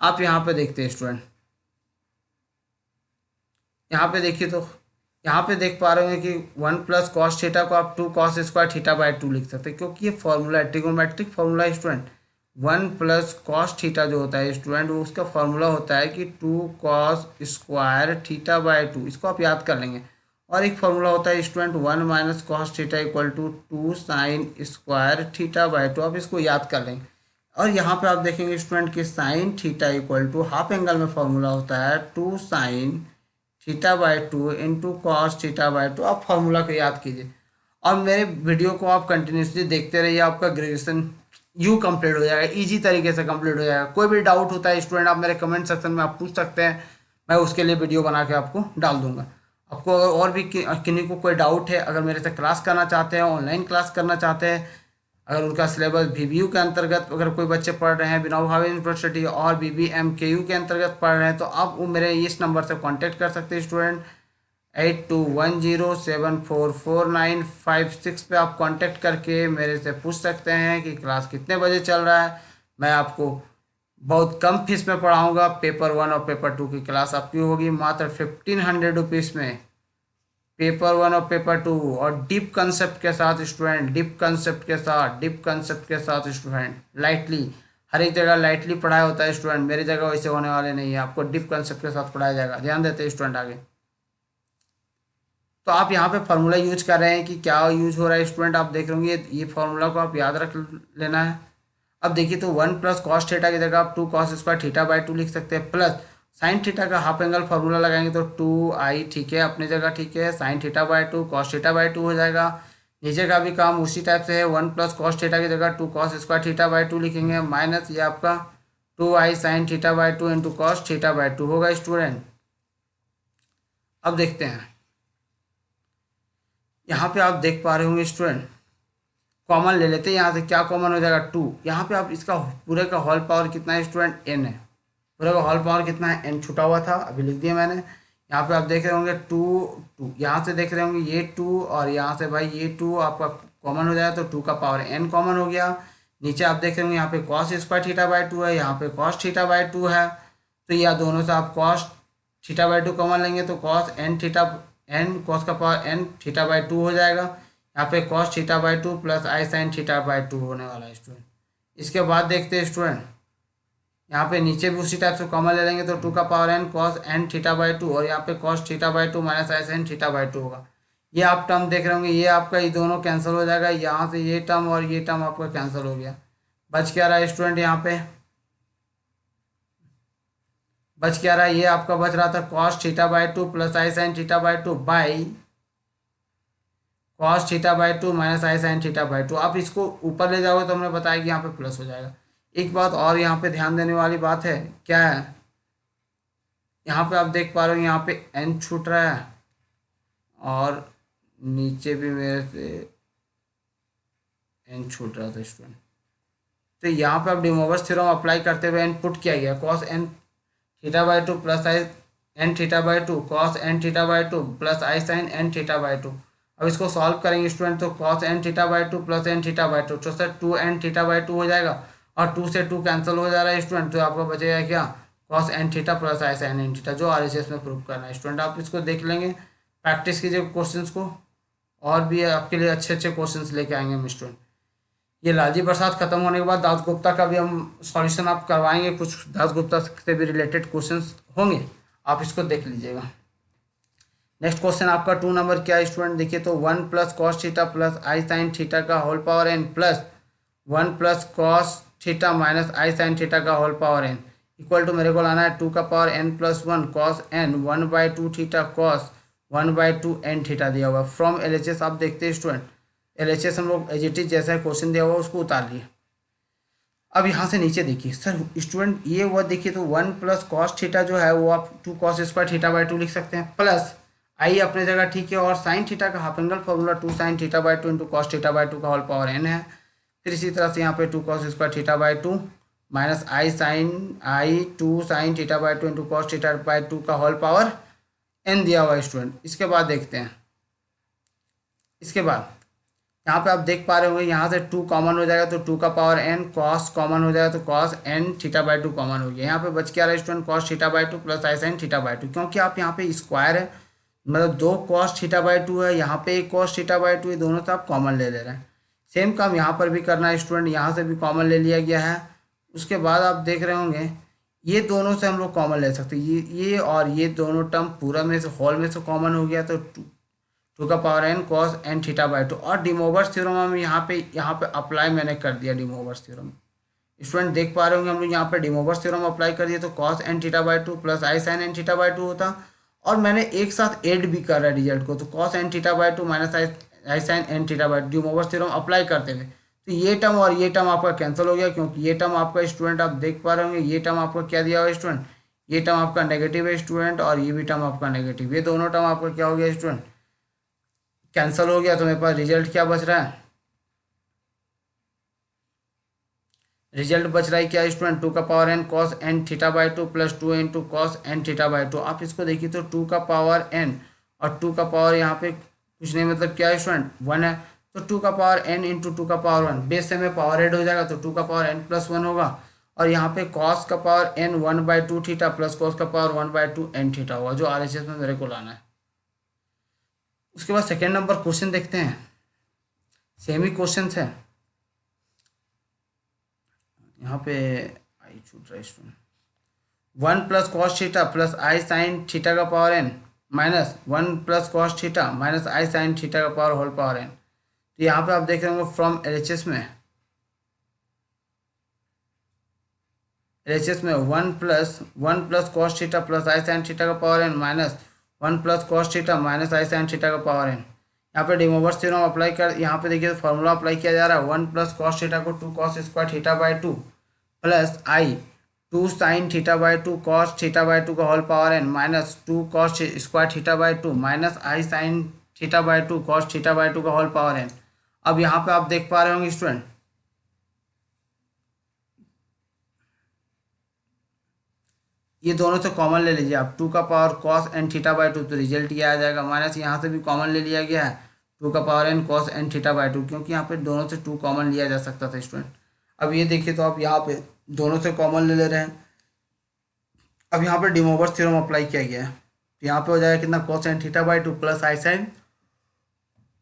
आप यहाँ पे देखते हैं स्टूडेंट, यहाँ पे देखिए तो यहाँ पे देख पा रहे होंगे कि 1 प्लस कॉस थीटा को आप 2 कॉस स्क्वायर थीटा बाय 2 लिख सकते हैं, क्योंकि ये फॉर्मूला है, ट्रिगोनोमेट्रिक फॉर्मूला है स्टूडेंट। 1 प्लस कॉस थीटा जो होता है स्टूडेंट, वो उसका फॉर्मूला होता है कि 2 कॉस स्क्वायर थीटा बाय 2, इसको आप याद कर लेंगे। और एक फॉर्मूला होता है student 1 minus cos theta equal to 2 sine square theta by 2, आप इसको याद कर लेंगे। और यहाँ पे आप देखेंगे स्टूडेंट कि sine theta equal to half angle में फॉर्मूला होता है 2 sine theta by 2 into cos theta by 2। आप फॉर्मूला को याद कीजिए और मेरे वीडियो को आप कंटिन्यूसली देखते रहिए, आपका ग्रेजुएशन यूँ कंप्लीट हो जाएगा, इजी तरीके से कंप्लीट हो जाएगा। कोई भी डाउट होता है स्टूडेंट आप मेरे कमेंट सेक्शन में आप पूछ सकते हैं, मैं उसके लिए वीडियो बना के आपको डाल दूंगा। आपको अगर और भी किन्हीं को कोई डाउट है, अगर मेरे से क्लास करना चाहते हैं, ऑनलाइन क्लास करना चाहते हैं, अगर उनका सिलेबस VBU के अंतर्गत अगर कोई बच्चे पढ़ रहे हैं विनोबा भावे यूनिवर्सिटी और BBMKU के अंतर्गत पढ़ रहे हैं, तो आप वो मेरे इस नंबर से कांटेक्ट कर सकते हैं स्टूडेंट। 8210744956 पे आप कांटेक्ट करके मेरे से पूछ सकते हैं कि क्लास कितने बजे चल रहा है। मैं आपको बहुत कम फीस में पढ़ाऊँगा। पेपर 1 और पेपर 2 की क्लास आपकी होगी मात्र 1500 रुपीज़ में, पेपर 1 और पेपर 2, और डीप कंसेप्ट के साथ स्टूडेंट, डीप कंसेप्ट के साथ स्टूडेंट। लाइटली हर एक जगह लाइटली पढ़ाया होता है स्टूडेंट, मेरी जगह वैसे होने वाले नहीं है, आपको डीप कंसेप्ट के साथ पढ़ाया जाएगा। ध्यान देते हैं स्टूडेंट आगे। तो आप यहाँ पे फार्मूला यूज कर रहे हैं कि क्या यूज हो रहा है स्टूडेंट, आप देख रहे होंगे ये फार्मूला को आप याद रख लेना है। अब देखिए तो 1 प्लस कॉस थीटा की जगह आप 2 कॉस स्क्वायर थीटा बाय 2 लिख सकते हैं, प्लस साइन थीटा का हाफ एंगल फार्मूला लगाएंगे तो 2i, ठीक है अपनी जगह, ठीक है, sign theta by 2 cos theta by 2 हो जाएगा। नीचे का भी काम उसी टाइप से है, 1 प्लस कॉस थीटा की जगह 2 कॉस स्क्वायर थीटा बाय 2 लिखेंगे, माइनस ये आपका 2i sign theta by 2 into cos theta by 2 होगा स्टूडेंट। अब देखते हैं यहाँ पे आप देख पा रहे होंगे स्टूडेंट, कॉमन ले लेते हैं यहाँ से, क्या कॉमन हो जाएगा 2। यहाँ पे आप इसका पूरे का होल पावर कितना है स्टूडेंट, n है, पूरे का होल पावर कितना है, n छुटा हुआ था अभी लिख दिया मैंने। यहाँ पे आप देख रहे होंगे 2 यहाँ से देख रहे होंगे ये 2 और यहाँ से भाई ये 2 आपका कॉमन हो जाएगा, तो 2 का पावर n कॉमन हो गया। नीचे आप देख रहे होंगे यहाँ पे कॉस स्क्वायर थीटा बाय 2 है, यहाँ पे कॉस थीटा बाय 2 है, तो यह दोनों से आप कॉस थीटा बाय 2 कॉमन लेंगे तो cos n theta n cos का पावर n थीटा बाय 2 हो जाएगा। यहाँ पे cos theta by two plus I sine theta by to होने वाला है स्टूडेंट। इसके बाद देखते हैं स्टूडेंट, यहाँ पे नीचे भी उसी टाइप से कॉमन ले लेंगे तो टू का power n cos N theta by two, और यहाँ पे cos theta by two minus I sine theta by two होगा। ये आप टर्म देख रहे होंगे, ये आपका ये दोनों कैंसिल हो जाएगा, यहाँ से ये टर्म और ये टर्म आपका कैंसिल हो गया। बच क्या रहा है स्टूडेंट, यहाँ पे बच क्या रहा है, ये आपका बच रहा था cos theta by two plus I sine theta by two by cos theta by two minus I sine theta by two. आप इसको ऊपर ले जाओगे तो हमने बताया कि यहाँ पे प्लस हो जाएगा। एक बात और यहाँ पे ध्यान देने वाली बात है, क्या है, यहाँ पे आप देख पा रहे हो यहाँ पे एन छूट रहा है और नीचे भी मेरे से एन छूट रहा था स्टूडेंट। तो यहाँ पे आप डिमोवर्स थ्योरम अप्लाई करते हुए एन पुट किया गया cos N theta by two plus I N theta by two cos N theta by two plus I sine N theta by two. अब इसको सॉल्व करेंगे स्टूडेंट, तो cos N theta by two plus N theta by two, तो sir two N theta by two हो जाएगा और टू से टू कैंसिल हो जा रहा है स्टूडेंट, तो आपको बचेगा क्या, कॉस एन थीटा प्लस आई साइन एन थीटा, जो RHS में प्रूव करना है स्टूडेंट। आप इसको देख लेंगे, प्रैक्टिस कीजिए क्वेश्चंस को, और भी आपके लिए अच्छे अच्छे क्वेश्चंस लेके आएंगे हम स्टूडेंट। ये लालजी प्रसाद खत्म होने के बाद दासगुप्ता का भी हम सॉल्यूशन आप करवाएंगे, कुछ दासगुप्ता से भी रिलेटेड क्वेश्चंस होंगे, आप इसको देख लीजिएगा। नेक्स्ट क्वेश्चन आपका 2 नंबर क्या है स्टूडेंट, देखिए तो 1 प्लस कॉस थीटा प्लस आई साइन थीटा का whole power N plus 1 plus cos theta minus आई साइन थीटा का whole power N equal to मेरे को लाना है 2 का power N plus 1 cos N 1/2 theta cos 1/2 N theta दिया हुआ। फ्रॉम LHS आप देखते हैं स्टूडेंट, LHS हम लोग एजिटिव जैसा क्वेश्चन दिया हुआ उसको उतार लिए। अब यहाँ से नीचे देखिए सर स्टूडेंट, ये हुआ देखिए तो 1 प्लस कॉस थीटा जो है वो आप 2 cos square theta by to लिख सकते हैं, प्लस आई अपने जगह ठीक है, और साइन थीटा का half angle formula 2 sine theta by two into cos theta by two का होल पावर एन है। फिर इसी तरह से यहाँ पे 2 cos square theta by two minus I 2 sine theta by two into cos theta by two का होल पावर एन दिया हुआ है स्टूडेंट। इसके बाद देखते हैं, इसके बाद यहाँ पे आप देख पा रहे होंगे यहाँ से 2 कॉमन हो जाएगा तो 2 का पावर एन, कॉस कॉमन हो जाएगा तो cos N theta by two common हो गया। यहाँ पे बच क्या रहा है student, cos theta by two plus I sine theta by two, क्योंकि आप यहाँ पे स्क्वायर है मतलब 2 कॉस थीटा बाई टू है, यहाँ पे एक कॉस थीटा बाई टू है, दोनों से आप कॉमन ले रहे हैं। सेम काम यहाँ पर भी करना है स्टूडेंट, यहाँ से भी कॉमन ले लिया गया है। उसके बाद आप देख रहे होंगे ये दोनों से हम लोग कॉमन ले सकते हैं, ये और ये दोनों टर्म पूरा में से होल में से कॉमन हो गया तो 2 का power n cos N theta by two. और डिमोवर्स थ्योरम हम यहाँ पे अप्लाई मैंने कर दिया डिमोवर्स थ्योरम। स्टूडेंट देख पा रहे होंगे हम लोग यहाँ पे डिमोवर्स थ्योरम अप्लाई कर दिए तो cos N theta by two plus I sine N theta by two होता, और मैंने एक साथ ऐड भी कर रहा है रिजल्ट को, तो cos N theta by two minus I sine N theta by two De Moivre's theorem apply करते हुए, तो ये टर्म और ये टर्म आपका कैंसिल हो गया, क्योंकि ये टर्म आपका स्टूडेंट आप देख पा रहे होंगे ये टर्म आपका क्या दिया हुआ है स्टूडेंट, ये टर्म आपका नेगेटिव है स्टूडेंट, और ये भी टर्म आपका नेगेटिव, ये दोनों टर्म आपका क्या हो गया स्टूडेंट, कैंसिल हो गया। तो मेरे पास रिजल्ट क्या बच रहा है, रिजल्ट बच रहा है क्या स्टूडेंट, 2 का power n cos N theta by two plus 2 into cos N theta by two. आप इसको देखिए तो 2 का पावर एन और 2 का पावर यहाँ पे कुछ नहीं मतलब क्या है स्टूडेंट 1 है, तो 2 का पावर एन इंटू 2 का पावर 1 बेस से में पावर ऐड हो जाएगा तो 2 का पावर एन प्लस 1 होगा, और यहाँ पे कॉस का power n 1/2 theta plus cos का पावर 1/2 एन थीटा होगा, जो RHS में मेरे को लाना है। उसके बाद सेकेंड नंबर क्वेश्चन देखते हैं, सेम ही क्वेश्चन है, यहाँ पे आई छूट रहा है student, 1 plus cos theta plus आई साइन थीटा का power N minus 1 plus cos theta minus आई साइन थीटा का पावर होल पावर एन। तो यहाँ पे आप देख रहे होंगे फ्रॉम LHS में 1 प्लस कॉस थीटा प्लस आई साइन थीटा का power N minus 1 plus cos theta minus आई साइन थीटा का पावर एन। यहाँ पे डिमोवर्स थ्योरम अप्लाई कर, यहाँ पे देखिए फॉर्मूला अप्लाई किया जा रहा है 1 प्लस कॉस थीटा को 2 cos square theta by two plus I 2 sine theta by two cos theta by two का whole power N minus 2 cos square theta by two minus I sine theta by two cos theta by two का होल पावर एन। अब यहाँ पे आप देख पा रहे होंगे स्टूडेंट, ये दोनों से कॉमन ले लीजिए आप, 2 का power cos N theta by two, तो रिजल्ट ये आ जाएगा, माइनस यहाँ से भी कॉमन ले लिया गया है 2 का power n cos N theta by two, क्योंकि यहाँ पे दोनों से 2 कॉमन लिया जा सकता था स्टूडेंट। अब ये देखिए तो आप यहाँ पे दोनों से कॉमन ले रहे हैं। अब यहाँ पे डिमोवर्स थ्योरम अप्लाई किया गया है, तो यहाँ पे हो जाएगा कितना, cos N theta by two plus I sine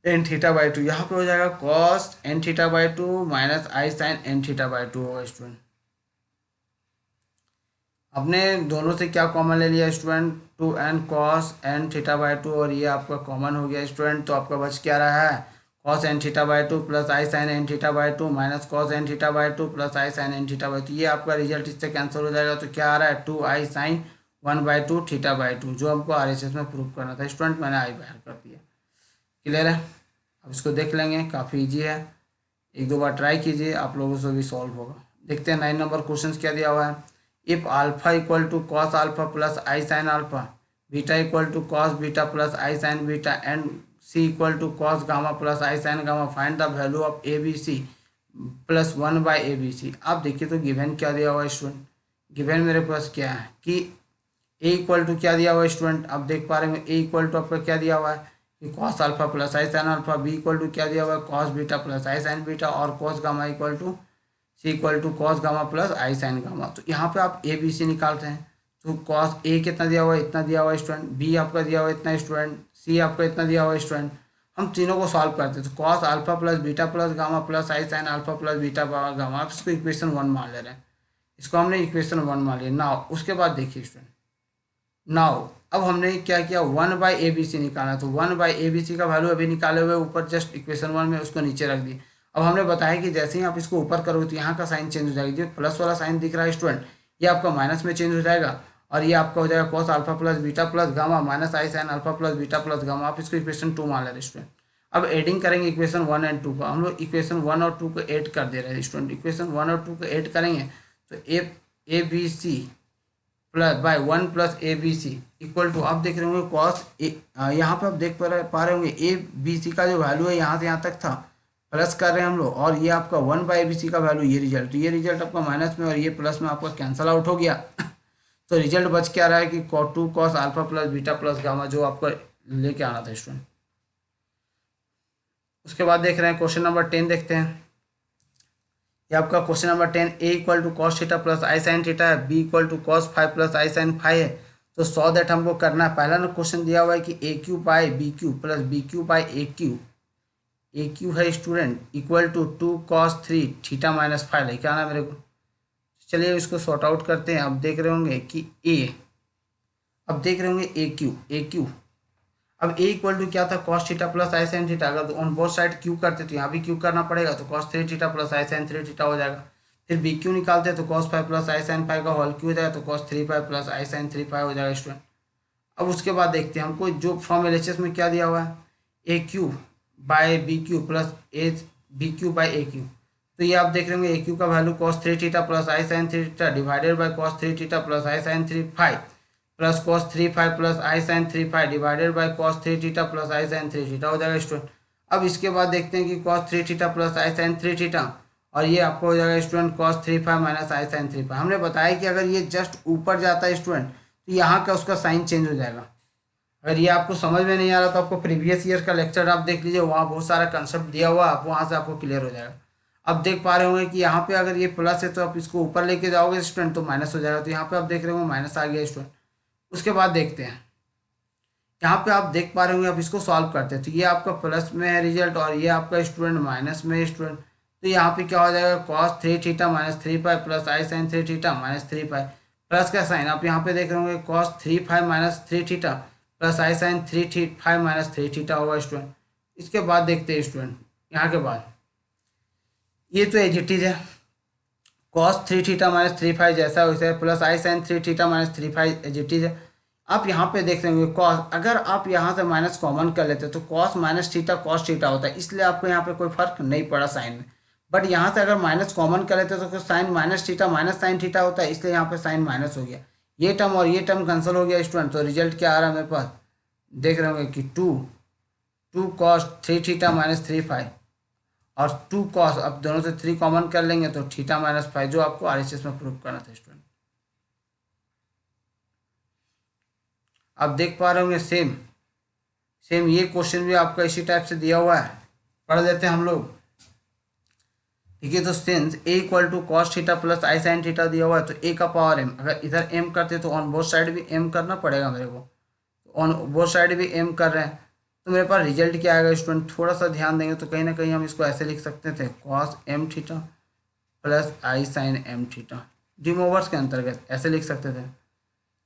N theta by two, यहाँ पे हो जाएगा cos N theta by two minus I sine N theta by two होगा स्टूडेंट। अपने दोनों से क्या कॉमन ले लिया student, two n cos N theta by two, और ये आपका कॉमन हो गया स्टूडेंट, तो आपका बच क्या रहा है, cos N theta by two plus I sine N theta by two minus cos N theta by two plus I sine N theta by two. ये आपका रिजल्ट इससे कैंसिल हो जाएगा, तो क्या आ रहा है, two i sine one by two theta by two, जो हमको RHS में प्रूव करना था स्टूडेंट, मैंने आई बाहर कर दिया। क्लियर है, अब इसको देख लेंगे, काफ़ी ईजी है, एक दो बार ट्राई कीजिए, आप लोगों से भी सॉल्व होगा। देखते हैं 9 नंबर क्वेश्चन क्या दिया हुआ है। If alpha equal to cos alpha plus I sine alpha, beta equal to cos beta plus I sine beta, and c equal to cos gamma plus I sine gamma, find the value of a b c plus one by a b c. आप देखिए तो गिवन क्या दिया हुआ है स्टूडेंट, गिवन मेरे पास क्या है कि ए इक्वल टू क्या दिया हुआ है स्टूडेंट, आप देख पा रहे हैं ए इक्वल टू आपका क्या दिया हुआ है कि cos alpha plus I sine alpha, b equal to क्या दिया हुआ है कॉस बीटा प्लस आई साइन बीटा, और cos gamma equal to c equal to cos gamma plus I sine gamma. तो यहाँ पे आप ए बी सी निकालते हैं, तो कॉस ए कितना दिया हुआ है, इतना दिया हुआ है स्टूडेंट, बी आपका दिया हुआ है इतना स्टूडेंट, सी आपका इतना दिया हुआ है स्टूडेंट। हम तीनों को सॉल्व करते हैं, तो cos alpha plus beta plus gamma plus आई sine alpha plus beta gamma, आप इसको इक्वेशन 1 मान ले रहे हैं, इसको हमने इक्वेशन 1 मान लिया। नाउ उसके बाद देखिए स्टूडेंट, नाउ अब हमने क्या किया, 1 बाई ए बी सी निकाला, तो 1 बाई ए बी सी का वैल्यू अभी निकाले हुए ऊपर जस्ट इक्वेशन 1 में, उसको नीचे रख दी। अब हमने बताया कि जैसे ही आप इसको ऊपर करोगे तो यहाँ का साइन चेंज हो जाएगा, जो प्लस वाला साइन दिख रहा है स्टूडेंट, ये आपका माइनस में चेंज हो जाएगा, और ये आपका हो जाएगा cos alpha plus beta plus gamma minus आई sine alpha plus beta plus gamma. आप इसको इक्वेशन 2 मान ले रहे स्टूडेंट। अब एडिंग करेंगे इक्वेशन 1 एंड 2 का, हम लोग इक्वेशन 1 और 2 को ऐड कर दे रहे हैं स्टूडेंट। इक्वेशन 1 और 2 को ऐड करेंगे तो a b c plus by 1 plus A b c equal to, आप देख रहे होंगे कॉस यहाँ पे आप देख पा रहे होंगे ए बी सी का जो वैल्यू है यहाँ से यहाँ तक था, प्लस कर रहे हैं हम लोग, और ये आपका 1 बाई ए बी सी का वैल्यू, ये रिजल्ट, तो ये रिजल्ट आपका माइनस में और ये प्लस में आपका कैंसल आउट हो गया। तो रिजल्ट बच क्या रहा है कि two cos alpha plus beta plus gamma, जो आपका लेके आना था स्टूडेंट। उसके बाद देख रहे हैं क्वेश्चन नंबर 10, देखते हैं। ये आपका question number 10, A equal to cos theta plus I sine theta है, B equal to cos five plus I sine five है। तो सो दैट हमको करना है, पहला ना क्वेश्चन दिया हुआ है कि A cube by B cube plus B cube by A cube है student equal to 2 cos 3 theta minus five है, क्या ना मेरे को। चलिए इसको सॉर्ट आउट करते हैं। अब देख रहे होंगे कि अब देख रहे होंगे ए क्यू, अब ए इक्वल टू क्या था, कॉस थीटा प्लस आई साइन थीटा, अगर तो ऑन बोथ साइड क्यू करते तो यहाँ भी क्यू करना पड़ेगा, तो कॉस 3 थीटा प्लस आई साइन 3 थीटा हो जाएगा। फिर बी क्यू निकालते तो कॉस 5 प्लस आई साइन 5 का होल क्यू हो जाएगा, तो कॉस 3 5 प्लस आई साइन 3 5 हो जाएगा स्टूडेंट। अब उसके बाद देखते हैं हमको जो फ्रॉम एलएचएस में क्या दिया हुआ है, A cube by B cube plus A B cube by A cube. तो ये आप देख रहे होंगे ए क्यू का value cos 3 theta plus I sine 3 theta divided by cos 3 theta plus I sine 3 5 plus cos 3 5 plus I sine 3 5 divided by cos 3 theta plus I sine 3 theta हो जाएगा स्टूडेंट। अब इसके बाद देखते हैं कि कॉस 3 थीटा प्लस आई साइन 3 थीटा, और ये आपको हो जाएगा स्टूडेंट कॉस 3 5 माइनस आई साइन 3 5। हमने बताया कि अगर ये जस्ट ऊपर जाता है स्टूडेंट तो यहाँ का उसका साइन चेंज हो जाएगा। अगर ये आपको समझ में नहीं आ रहा तो आपको प्रीवियस ईयर का लेक्चर आप देख लीजिए, वहाँ बहुत सारा कंसेप्ट दिया हुआ, आप वहाँ से आपको क्लियर हो जाएगा। अब देख पा रहे होंगे कि यहाँ पे अगर ये प्लस है तो आप इसको ऊपर लेके जाओगे स्टूडेंट तो माइनस हो जाएगा, तो यहाँ पे आप देख रहे होंगे माइनस आ गया स्टूडेंट। उसके बाद देखते हैं, यहाँ पे आप देख पा रहे होंगे, आप इसको सॉल्व करते हैं तो ये आपका प्लस में है रिजल्ट, और ये आपका स्टूडेंट माइनस में है स्टूडेंट। तो यहाँ पे क्या हो जाएगा, cos 3 theta minus 3 pi plus आई sine 3 theta minus 3 pi, plus का साइन आप यहाँ पे देख रहे होंगे कॉस 3 5 माइनस 3 थीटा प्लस आई साइन 3 5 माइनस 3 थीटा होगा स्टूडेंट। इसके बाद देखते हैं स्टूडेंट, यहाँ के बाद ये तो एज इट इज है, कॉस 3 थीटा माइनस 3 5 जैसा वैसा है, plus I sine 3 theta minus 3 5 as it is है। आप यहाँ पे देख रहे होंगे कॉस, अगर आप यहाँ से माइनस कॉमन कर लेते तो cos minus theta cos theta होता है, इसलिए आपको यहाँ पे कोई फर्क नहीं पड़ा साइन में। बट यहाँ से अगर माइनस कॉमन कर लेते तो sine minus theta minus sine theta होता है, इसलिए यहाँ पे साइन माइनस हो गया, ये टर्म और ये टर्म कैंसिल हो गया स्टूडेंट। तो रिजल्ट क्या आ रहा है मेरे पास, देख रहे होंगे कि 2 कॉस 3 थीटा माइनस 3 5 और 2 कॉस, अब दोनों से 3 कॉमन कर लेंगे तो थीटा माइनस 5, जो आपको आरएचएस में प्रूव करना था स्टूडेंट। आप देख पा रहे होंगे सेम ये क्वेश्चन भी आपका इसी टाइप से दिया हुआ है, पढ़ लेते हैं हम लोग। ठीक है, तो since a equal to cos theta plus I sine theta दिया हुआ है तो ए का पावर एम, अगर इधर एम करते तो ऑन बोथ साइड भी एम करना पड़ेगा मेरे को, ऑन बोथ साइड भी एम कर रहे हैं तो मेरे पास रिजल्ट क्या आएगा स्टूडेंट, थोड़ा सा ध्यान देंगे तो कहीं ना कहीं हम इसको ऐसे लिख सकते थे कॉस एम थीटा प्लस आई साइन एम थीटा, रिमूवर्स के अंतर्गत ऐसे लिख सकते थे।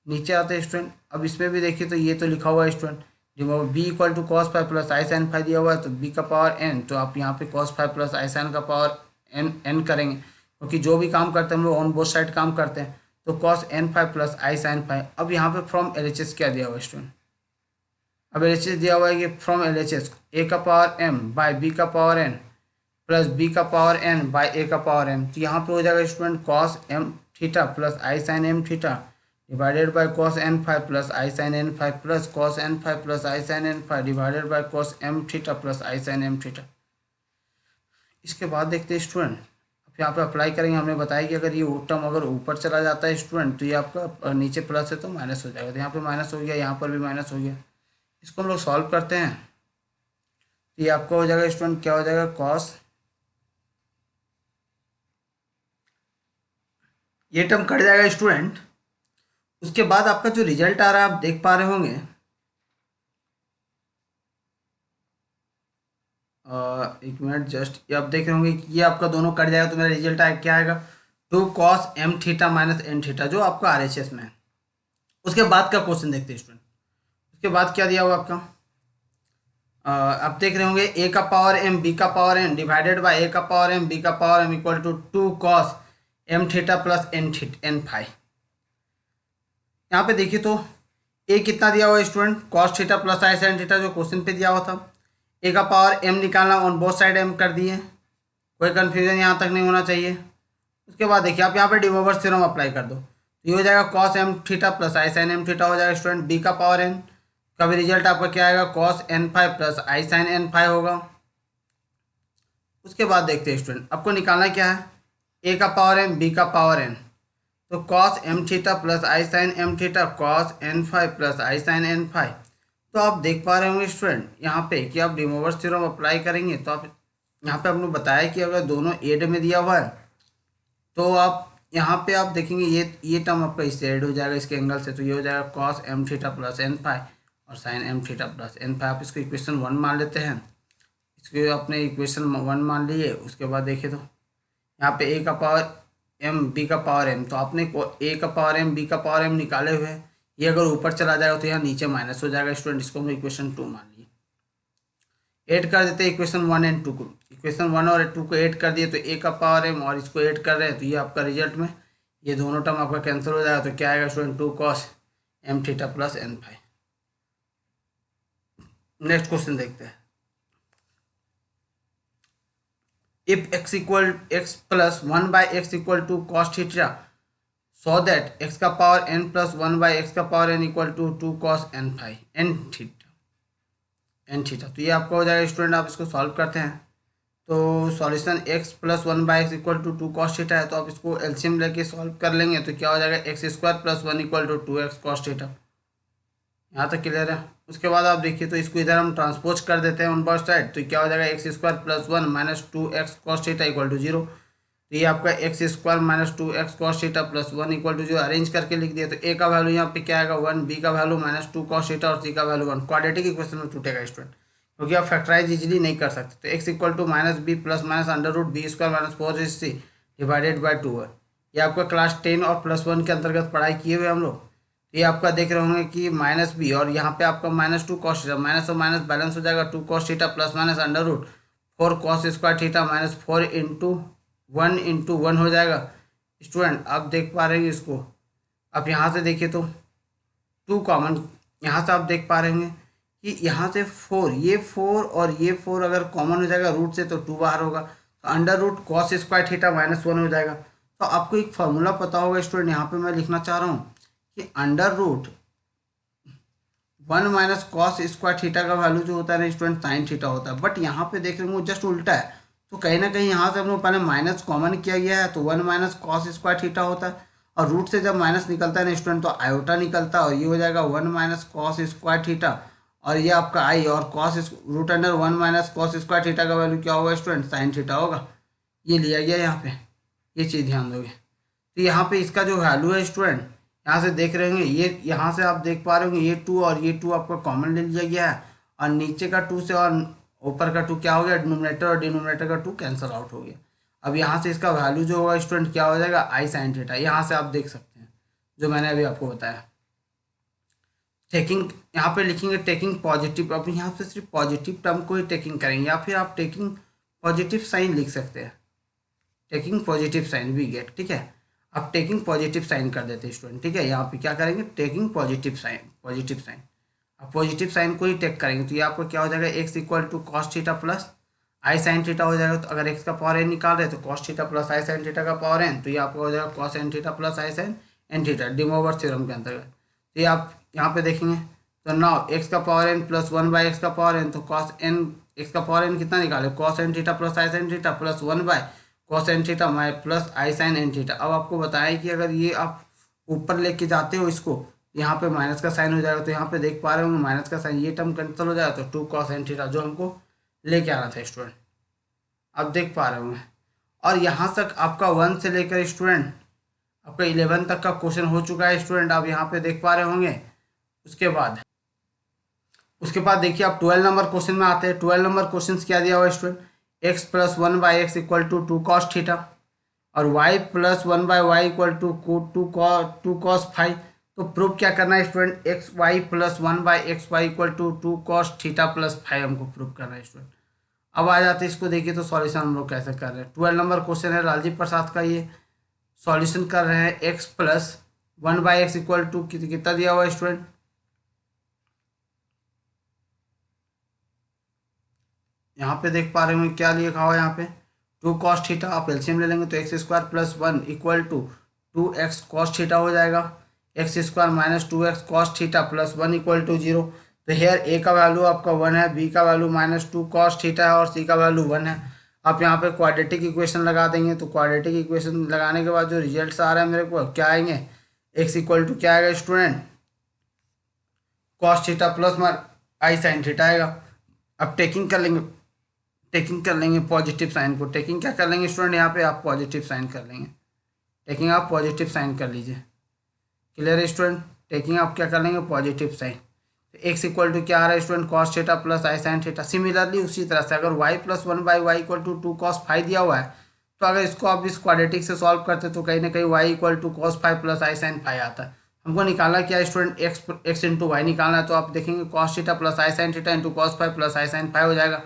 नीचे आते हैं स्टूडेंट, अब इसमें भी देखिए तो ये तो लिखा हुआ है student, remove b equal to cos five plus I sine five दिया हुआ है, तो बी का पावर एन, तो आप यहाँ पे कॉस फाइव प्लस आई साइन का पावर एन एन करेंगे, क्योंकि जो भी काम करते हैं हम लोग ऑन बोथ साइड काम करते हैं। तो कॉस एन फाइव प्लस आई साइन फाइव। अब यहाँ पे फ्रॉम एल एच एस क्या दिया हुआ है स्टूडेंट, अब एल एच एस दिया हुआ है कि from L H S a का पावर एम बाय बी का पावर एन प्लस बी का पावर एन बाय ए का पावर एम। तो यहाँ पे हो जाएगा student cos M theta plus I sine M theta divided by cos N five plus I sine N five plus cos N five plus I sine N five divided by cos M theta plus I sine M theta. इसके बाद देखते हैं स्टूडेंट, अब यहाँ पे अप्लाई करेंगे। हमने बताया कि अगर ये टर्म अगर ऊपर चला जाता है स्टूडेंट तो ये आपका नीचे प्लस है तो माइनस हो जाएगा, तो यहाँ पे माइनस हो गया, यहाँ पर भी माइनस हो गया। इसको हम लोग सॉल्व करते हैं तो ये आपका हो जाएगा स्टूडेंट, क्या हो जाएगा कॉस, ये टर्म कट जाएगा स्टूडेंट। उसके बाद आपका जो रिजल्ट आ रहा है आप देख पा रहे होंगे, एक मिनट जस्ट, ये आप देख रहे होंगे कि ये आपका दोनों कट जाएगा तो मेरा रिजल्ट आएगा क्या आएगा, two cos M theta minus n theta, जो आपका आर एच एस में है। उसके बाद का क्वेश्चन देखते हैं स्टूडेंट, उसके बाद क्या दिया हुआ आपका, आप देख रहे होंगे ए का पावर एम बी का power n divided by a का पावर एम बी का power m equal to two cos M theta plus N five. यहाँ पे देखिए तो ए कितना दिया हुआ है स्टूडेंट, कॉस थीटा प्लस आई साइन थीटा, जो क्वेश्चन पे दिया हुआ था। ए का पावर एम निकालना, ऑन बोथ साइड एम कर दिए, कोई कन्फ्यूजन यहाँ तक नहीं होना चाहिए। उसके बाद देखिए आप यहाँ पे डिमोवर्स थ्योरम अप्लाई कर दो, तो ये हो जाएगा कॉस एम थीटा प्लस आई साइन एम थीटा हो जाएगा स्टूडेंट, बी का पावर एन का भी रिजल्ट आपका क्या आएगा, कॉस एन फाइव प्लस आई साइन एन फाइव होगा। उसके बाद देखते हैं स्टूडेंट, आपको निकालना क्या है, ए का पावर एम बी का पावर एन, तो कॉस एम थीटा प्लस आई sine M theta cos N five plus आई साइन एन फाइव। तो आप देख पा रहे होंगे स्टूडेंट यहाँ पे कि आप डिमोवर्स थ्योरम अप्लाई करेंगे तो आप यहाँ पे आपने बताया कि अगर दोनों एड में दिया हुआ है तो आप यहाँ पे आप देखेंगे ये टर्म आपका इससे ऐड हो जाएगा इसके एंगल से, तो ये हो जाएगा cos M theta plus N five और sine M theta plus N five. आप इसको इक्वेशन वन मान लेते हैं, इसको अपने इक्वेशन वन मान लिए। उसके बाद देखिए तो यहाँ पे ए का पावर एम बी का पावर एम, तो आपने ए का पावर एम बी का पावर एम निकाले हुए हैं, ये अगर ऊपर चला जाएगा तो यहाँ नीचे माइनस हो जाएगा स्टूडेंट, इसको हम इक्वेशन टू मान लिए। ऐड कर देते हैं इक्वेशन वन एंड टू को, इक्वेशन वन और टू को ऐड कर दिए तो ए का पावर एम और इसको ऐड कर रहे हैं तो ये आपका रिजल्ट में ये दोनों टर्म आपका कैंसिल हो जाएगा, तो क्या आएगा student, two cos M theta plus N five. Next question देखते हैं, if x plus 1 by x equal to cos theta so that x का power n plus 1 by x का power n equal to 2 cos n phi n theta. तो ये आपका हो जाएगा स्टूडेंट, आप इसको सॉल्व करते हैं तो solution x plus 1 by x equal to 2 cos theta है, तो आप इसको एलसीएम लेके सॉल्व कर लेंगे तो क्या हो जाएगा, x square plus 1 equal to 2x cos theta. यहाँ तक क्लियर है। उसके बाद आप देखिए तो इसको इधर हम ट्रांसपोज कर देते हैं ऑन बोथ साइड, तो क्या हो जाएगा x square plus 1 minus 2x cos theta equal to 0। तो ये आपका x square minus 2x cos theta plus 1 equal to 0 arrange करके लिख दिया। तो ए का वैल्यू यहाँ पे क्या आएगा 1, बी का वैल्यू माइनस 2 cos थीटा और सी का वैल्यू 1। क्वाड्रेटिक इक्वेशन में टूटेगा स्टूडेंट, क्योंकि आप फैक्टराइज इजीली नहीं कर सकते। तो x equal to minus b plus minus under root b square minus 4ac divided by 2 है। ये आपका क्लास 10 और प्लस 1 के अंतर्गत पढ़ाई किए हुए हम लोग। ये आपका देख रहे होंगे कि माइनस बी और यहाँ पे आपका माइनस 2 cos थीटा, माइनस और माइनस बैलेंस हो जाएगा 2 cos theta plus minus under root 4 cos square theta minus 4 into 1 हो जाएगा। स्टूडेंट आप देख पा रहे हैं इसको, आप यहाँ से देखिए तो 2 कॉमन, यहाँ से आप देख पा रहे होंगे कि यहाँ से 4, ये 4 और ये 4 अगर कॉमन हो जाएगा रूट से तो 2 बाहर होगा, तो under root cos square theta minus 1 हो जाएगा। तो आपको एक फार्मूला पता होगा स्टूडेंट, यहाँ पे मैं लिखना चाह रहा हूँ कि under root 1 minus cos square theta का वैल्यू जो होता है ना स्टूडेंट साइन थीटा होता है, बट यहाँ पे देख रहे हो जस्ट उल्टा है। तो कहीं ना कहीं यहाँ से हम लोग पहले माइनस कॉमन किया गया है, तो 1 माइनस कॉस स्क्वायर थीटा होता है और रूट से जब माइनस निकलता है ना स्टूडेंट तो आयोटा निकलता है और ये हो जाएगा 1 माइनस कॉस स्क्वायर थीटा और ये आपका आई और cos root under 1 minus cos square theta का वैल्यू क्या होगा स्टूडेंट, साइन थीटा होगा। ये लिया गया यहाँ पे, ये चीज़ ध्यान दोगे। तो यहाँ पे इसका जो वैल्यू है स्टूडेंट, यहाँ से देख रहे होंगे ये यहाँ से आप देख पा रहे होंगे ये 2 और ये 2 आपका कॉमन ले लिया गया है और नीचे का 2 से और ऊपर का 2 क्या हो गया, न्यूमरेटर और डिनोमिनेटर का 2 कैंसिल आउट हो गया। अब यहाँ से इसका वैल्यू जो होगा स्टूडेंट क्या हो जाएगा, आई साइन थीटा। यहाँ से आप देख सकते हैं जो मैंने अभी आपको बताया। टेकिंग यहाँ पे लिखेंगे टेकिंग पॉजिटिव, अब यहाँ से सिर्फ पॉजिटिव टर्म को ही टेकिंग करेंगे, या फिर आप टेकिंग पॉजिटिव साइन लिख सकते हैं, taking positive sine we get, ठीक है। अब टेकिंग पॉजिटिव साइन कर देते हैं स्टूडेंट, ठीक है। यहाँ पे क्या करेंगे, taking positive sine, positive sine. अब पॉजिटिव साइन को ही टेक करेंगे तो ये आपको क्या हो जाएगा, x equal to cos theta plus I sine theta हो जाएगा। तो अगर एक्स का पावर एन निकाल रहे तो कॉस थीटा प्लस आई साइन थीटा का पावर एन, तो ये आपका हो जाएगा कॉस एन थीटा प्लस आई sine N theta, De Moivre theorem के अंतर्गत। तो ये आप यहाँ पे देखेंगे तो नाउ एक्स का पावर एन प्लस 1/x का पावर एन, तो कॉस एन एक्स का पावर एन कितना निकाले, कॉस एन थीटा प्लस आई sine theta plus 1/cos N theta plus आई साइन एन थीटा। अब आपको बताएं कि अगर ये आप ऊपर लेके जाते हो इसको, यहाँ पे माइनस का साइन हो जाएगा, तो यहाँ पे देख पा रहे होंगे माइनस का साइन, ये टर्म कैंसिल हो जाएगा, तो 2 cos एन थीटा जो हमको लेके आना था स्टूडेंट, आप देख पा रहे होंगे। और यहाँ तक आपका 1 से लेकर स्टूडेंट आपका 11 तक का क्वेश्चन हो चुका है स्टूडेंट, आप यहाँ पे देख पा रहे होंगे। उसके बाद देखिए आप 12 नंबर क्वेश्चन में आते हैं। 12 नंबर क्वेश्चन क्या दिया हुआ है student, x plus 1/x equal to 2 cos theta और y plus 1/y equal to 2 cos five. तो प्रूफ क्या करना है student, x y plus 1/xy equal to 2 cos theta plus five हमको प्रूफ करना है स्टूडेंट। अब आ जाते हैं इसको, देखिए तो सॉल्यूशन हम लोग कैसे कर रहे हैं। 12 नंबर क्वेश्चन है लालजी प्रसाद का, ये सॉल्यूशन कर रहे हैं। X plus 1/x equal to कितना दिया हुआ है स्टूडेंट, यहाँ पे देख पा रहे होंगे क्या लिखा हुआ है यहाँ पे 2 cos थीटा। आप एलसीएम ले लेंगे तो x square plus 1 equal to 2x cos theta हो जाएगा, x square minus 2x cos theta plus 1 equal to 0। तो हेयर ए का वैल्यू आपका 1 है, बी का वैल्यू -2 cos थीटा है और सी का वैल्यू 1 है। आप यहाँ पे क्वाड्रेटिक इक्वेशन लगा देंगे, तो क्वाड्रेटिक इक्वेशन लगाने के बाद जो रिजल्ट आ रहा है मेरे को क्या आएंगे, एक्स इक्वल टू क्या आएगा स्टूडेंट, cos थीटा प्लस आई साइन थीटा आएगा। अब टेकिंग कर लेंगे पॉजिटिव साइन को, टेकिंग क्या कर लेंगे स्टूडेंट, यहाँ पे आप पॉजिटिव साइन कर लेंगे, टेकिंग आप पॉजिटिव साइन कर लीजिए। क्लियर है स्टूडेंट, टेकिंग आप क्या कर लेंगे पॉजिटिव साइन। तो एक्स इक्वल टू क्या आ रहा है स्टूडेंट, cos थीटा प्लस आई साइन थीटा। सिमिलरली उसी तरह से अगर y plus 1/y equal to 2 cos five दिया हुआ है, तो अगर इसको आप इस क्वाड्रेटिक से सॉल्व करते तो कहीं ना कहीं y equal to cos five plus I sine five आता है। हमको निकालना क्या है स्टूडेंट, एक्स इंटू वाई निकालना है। तो आप देखेंगे cos थीटा प्लस आई sine theta into cos five plus आई साइन फाइव हो जाएगा।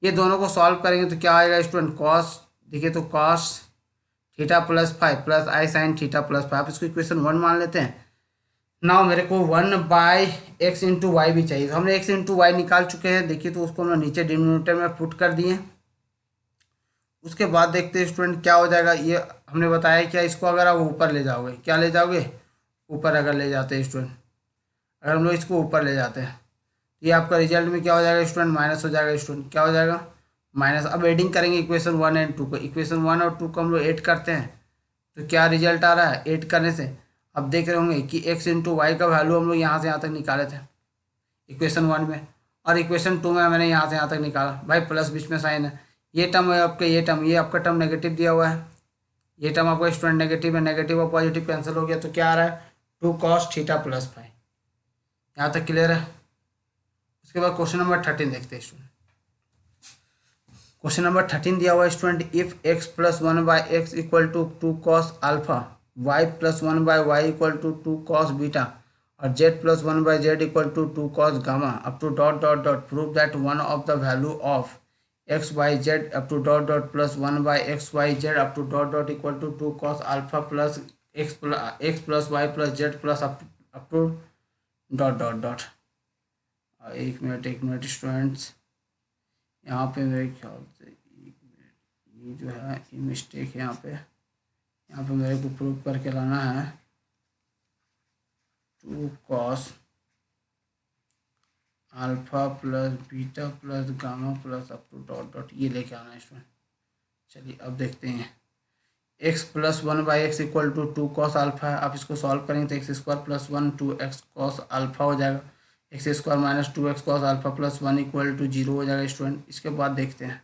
ये दोनों को सॉल्व करेंगे तो क्या आएगा स्टूडेंट, cos देखिए तो cos theta plus five plus आई साइन थीटा प्लस फाइव, इसको इक्वेशन 1 मान लेते हैं। नाउ मेरे को 1/x इंटू वाई भी चाहिए, तो हमने x इंटू वाई निकाल चुके हैं, देखिए तो उसको हमने नीचे डिनोमिनेटर में पुट कर दिए। उसके बाद देखते हैं स्टूडेंट क्या हो जाएगा। ये हमने बताया क्या, इसको अगर आप ऊपर ले जाओगे, क्या ले जाओगे ऊपर, अगर ले जाते हैं स्टूडेंट, अगर हम लोग इसको ऊपर ले जाते हैं तो ये आपका रिजल्ट में क्या हो जाएगा स्टूडेंट, माइनस हो जाएगा स्टूडेंट, क्या हो जाएगा माइनस। अब एडिंग करेंगे इक्वेशन 1 एंड 2 को, इक्वेशन 1 और 2 को हम लोग ऐड करते हैं तो क्या रिजल्ट आ रहा है ऐड करने से। अब देख रहे होंगे कि x इंटू वाई का वैल्यू हम लोग यहाँ से यहाँ तक निकाले थे इक्वेशन 1 में, और इक्वेशन 2 में मैंने यहाँ से यहाँ तक निकाला। भाई प्लस बीच में साइन है, ये टर्म है आपका, ये आपका टर्म नेगेटिव दिया हुआ है, ये टर्म आपका स्टूडेंट नेगेटिव है, नेगेटिव और पॉजिटिव कैंसिल हो गया, तो क्या आ रहा है 2 cos थीटा प्लस फाइव। यहाँ तक क्लियर है। उसके बाद क्वेश्चन नंबर 13 देखते हैं स्टूडेंट। क्वेश्चन नंबर 13 दिया हुआ है student, if x plus 1/x equal to 2 cos alpha, y plus 1/y equal to 2 cos beta और z plus 1/z equal to 2 cos gamma up to dot dot dot, prove that one of the value of x Y Z up to dot dot plus 1/xy/z up to dot dot equal to 2 cos alpha plus x plus y plus z plus up to dot dot dot. एक मिनट स्टूडेंट्स, यहाँ पे मेरे ख्याल से एक मिनट, ये जो है ये मिस्टेक है यहाँ पे मेरे को प्रूव करके लाना है 2 cos alpha plus beta plus gamma plus up to dot dot, ये लेके आना है स्टूडेंट। चलिए अब देखते हैं, x plus 1/x equal to 2 cos alpha है, आप इसको सॉल्व करेंगे तो x square plus 1 2x cos alpha हो जाएगा, x square minus 2x cos alpha plus 1 equal to 0 हो जाएगा स्टूडेंट। इसके बाद देखते हैं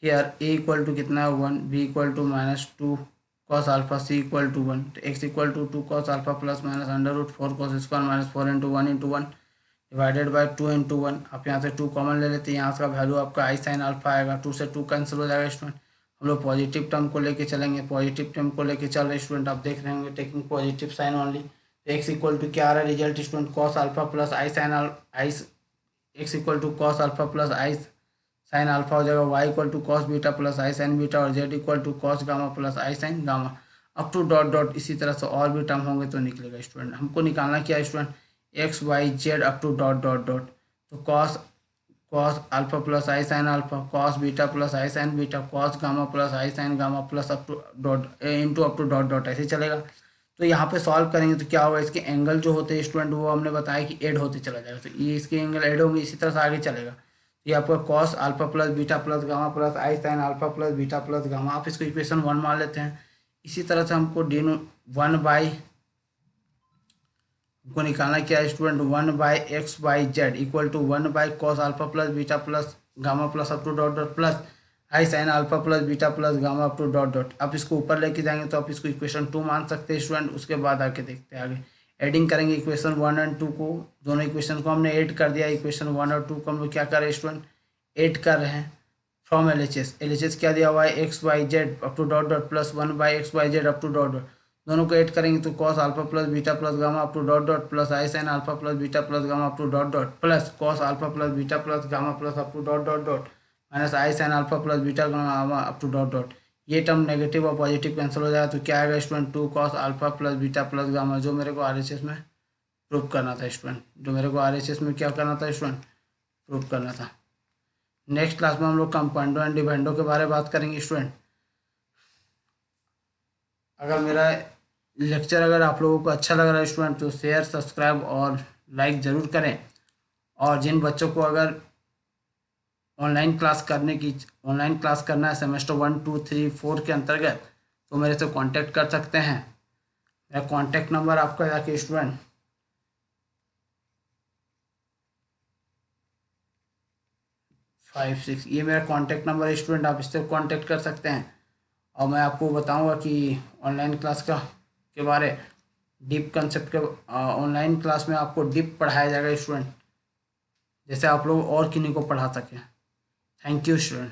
हेयर a इक्वल टू कितना है 1, b equal to -2 cos alpha, c equal to 1, तो x equal to 2 cos alpha plus minus √4 cos square minus 4 into 1 into 1 divided by 2 into 1। आप यहाँ से 2 कॉमन ले लेते हैं, यहाँ का वैल्यू आपका आई साइन अल्फा आएगा। 2 से 2 कैंसिल हो जाएगा स्टूडेंट। हम लोग पॉजिटिव टर्म को लेके चलेंगे, पॉजिटिव टर्म को लेके चल रहे स्टूडेंट। आप देख रहे होंगे taking positive sign only. X equal to क्या आ रहा है result student, cos alpha plus I sine I, X equal to cos alpha plus I sine alpha हो जाएगा। Y equal to cos beta plus I sine beta, और Z equal to cos gamma plus I sine gamma, up to dot dot. इसी तरह से और भी टर्म होंगे तो निकलेगा स्टूडेंट। हमको निकालना क्या है student, x Y Z up to dot dot dot. तो cos cos alpha plus I sine alpha, cos beta plus I sine beta, cos gamma plus I sine gamma plus up to dot into up to dot dot, ऐसे चलेगा। तो यहाँ पे सॉल्व करेंगे तो क्या होगा, इसके एंगल जो होते हैं स्टूडेंट वो हमने बताया कि ऐड होते चला जाएगा। तो ये इसके एंगल ऐड होंगे, इसी तरह से आगे चलेगा। ये आपका cos alpha plus beta plus gamma plus आई sine alpha plus beta plus gamma, आप इसको इक्वेशन 1 मान लेते हैं। इसी तरह से हमको डी 1 बाई को निकालना क्या है student, 1 by x by z equal to 1 by cos alpha plus beta plus gamma plus up to dot dot plus I sine alpha plus beta plus gamma up to dot dot. आप इसको ऊपर लेके जाएंगे तो आप इसको इक्वेशन 2 मान सकते हैं स्टूडेंट। उसके बाद आके देखते हैं आगे एडिंग करेंगे इक्वेशन 1 और 2 को। दोनों इक्वेशन को हमने ऐड कर दिया, इक्वेशन 1 और 2 को हम लोग क्या कर रहे हैं स्टूडेंट, ऐड कर रहे हैं फ्रॉम LHS। LHS क्या दिया हुआ है, x Y Z up to dot dot plus 1 by x Y Z up to dot dot. दोनों को ऐड करेंगे तो cos alpha plus beta plus gamma up to dot dot plus I sine alpha plus beta plus gamma up to dot dot plus cos alpha plus beta plus gamma plus up to dot dot dot minus I sine alpha plus beta gamma up to dot dot. ये टर्म नेगेटिव और पॉजिटिव कैंसिल हो जाएगा तो क्या आएगा student, 2 cos alpha plus beta plus gamma, जो मेरे को RHS में प्रूव करना था स्टूडेंट, जो मेरे को RHS में क्या करना था स्टूडेंट, प्रूव करना था। नेक्स्ट क्लास में हम लोग कंपाउंडो एंड डिविडेंडो के बारे में बात करेंगे स्टूडेंट। अगर मेरा लेक्चर अगर आप लोगों को अच्छा लग रहा है स्टूडेंट तो शेयर सब्सक्राइब और लाइक ज़रूर करें। और जिन बच्चों को अगर ऑनलाइन क्लास करना है सेमेस्टर 1, 2, 3, 4 के अंतर्गत तो मेरे से कांटेक्ट कर सकते हैं। मेरा कांटेक्ट नंबर आपका जाके स्टूडेंट 56, ये मेरा कांटेक्ट नंबर है स्टूडेंट, आप इससे कांटेक्ट कर सकते हैं। और मैं आपको बताऊंगा कि ऑनलाइन क्लास के बारे डीप कंसेप्ट के ऑनलाइन क्लास में आपको डीप पढ़ाया जाएगा स्टूडेंट, जैसे आप लोग और किन्हीं को पढ़ा सकें। Thank you student.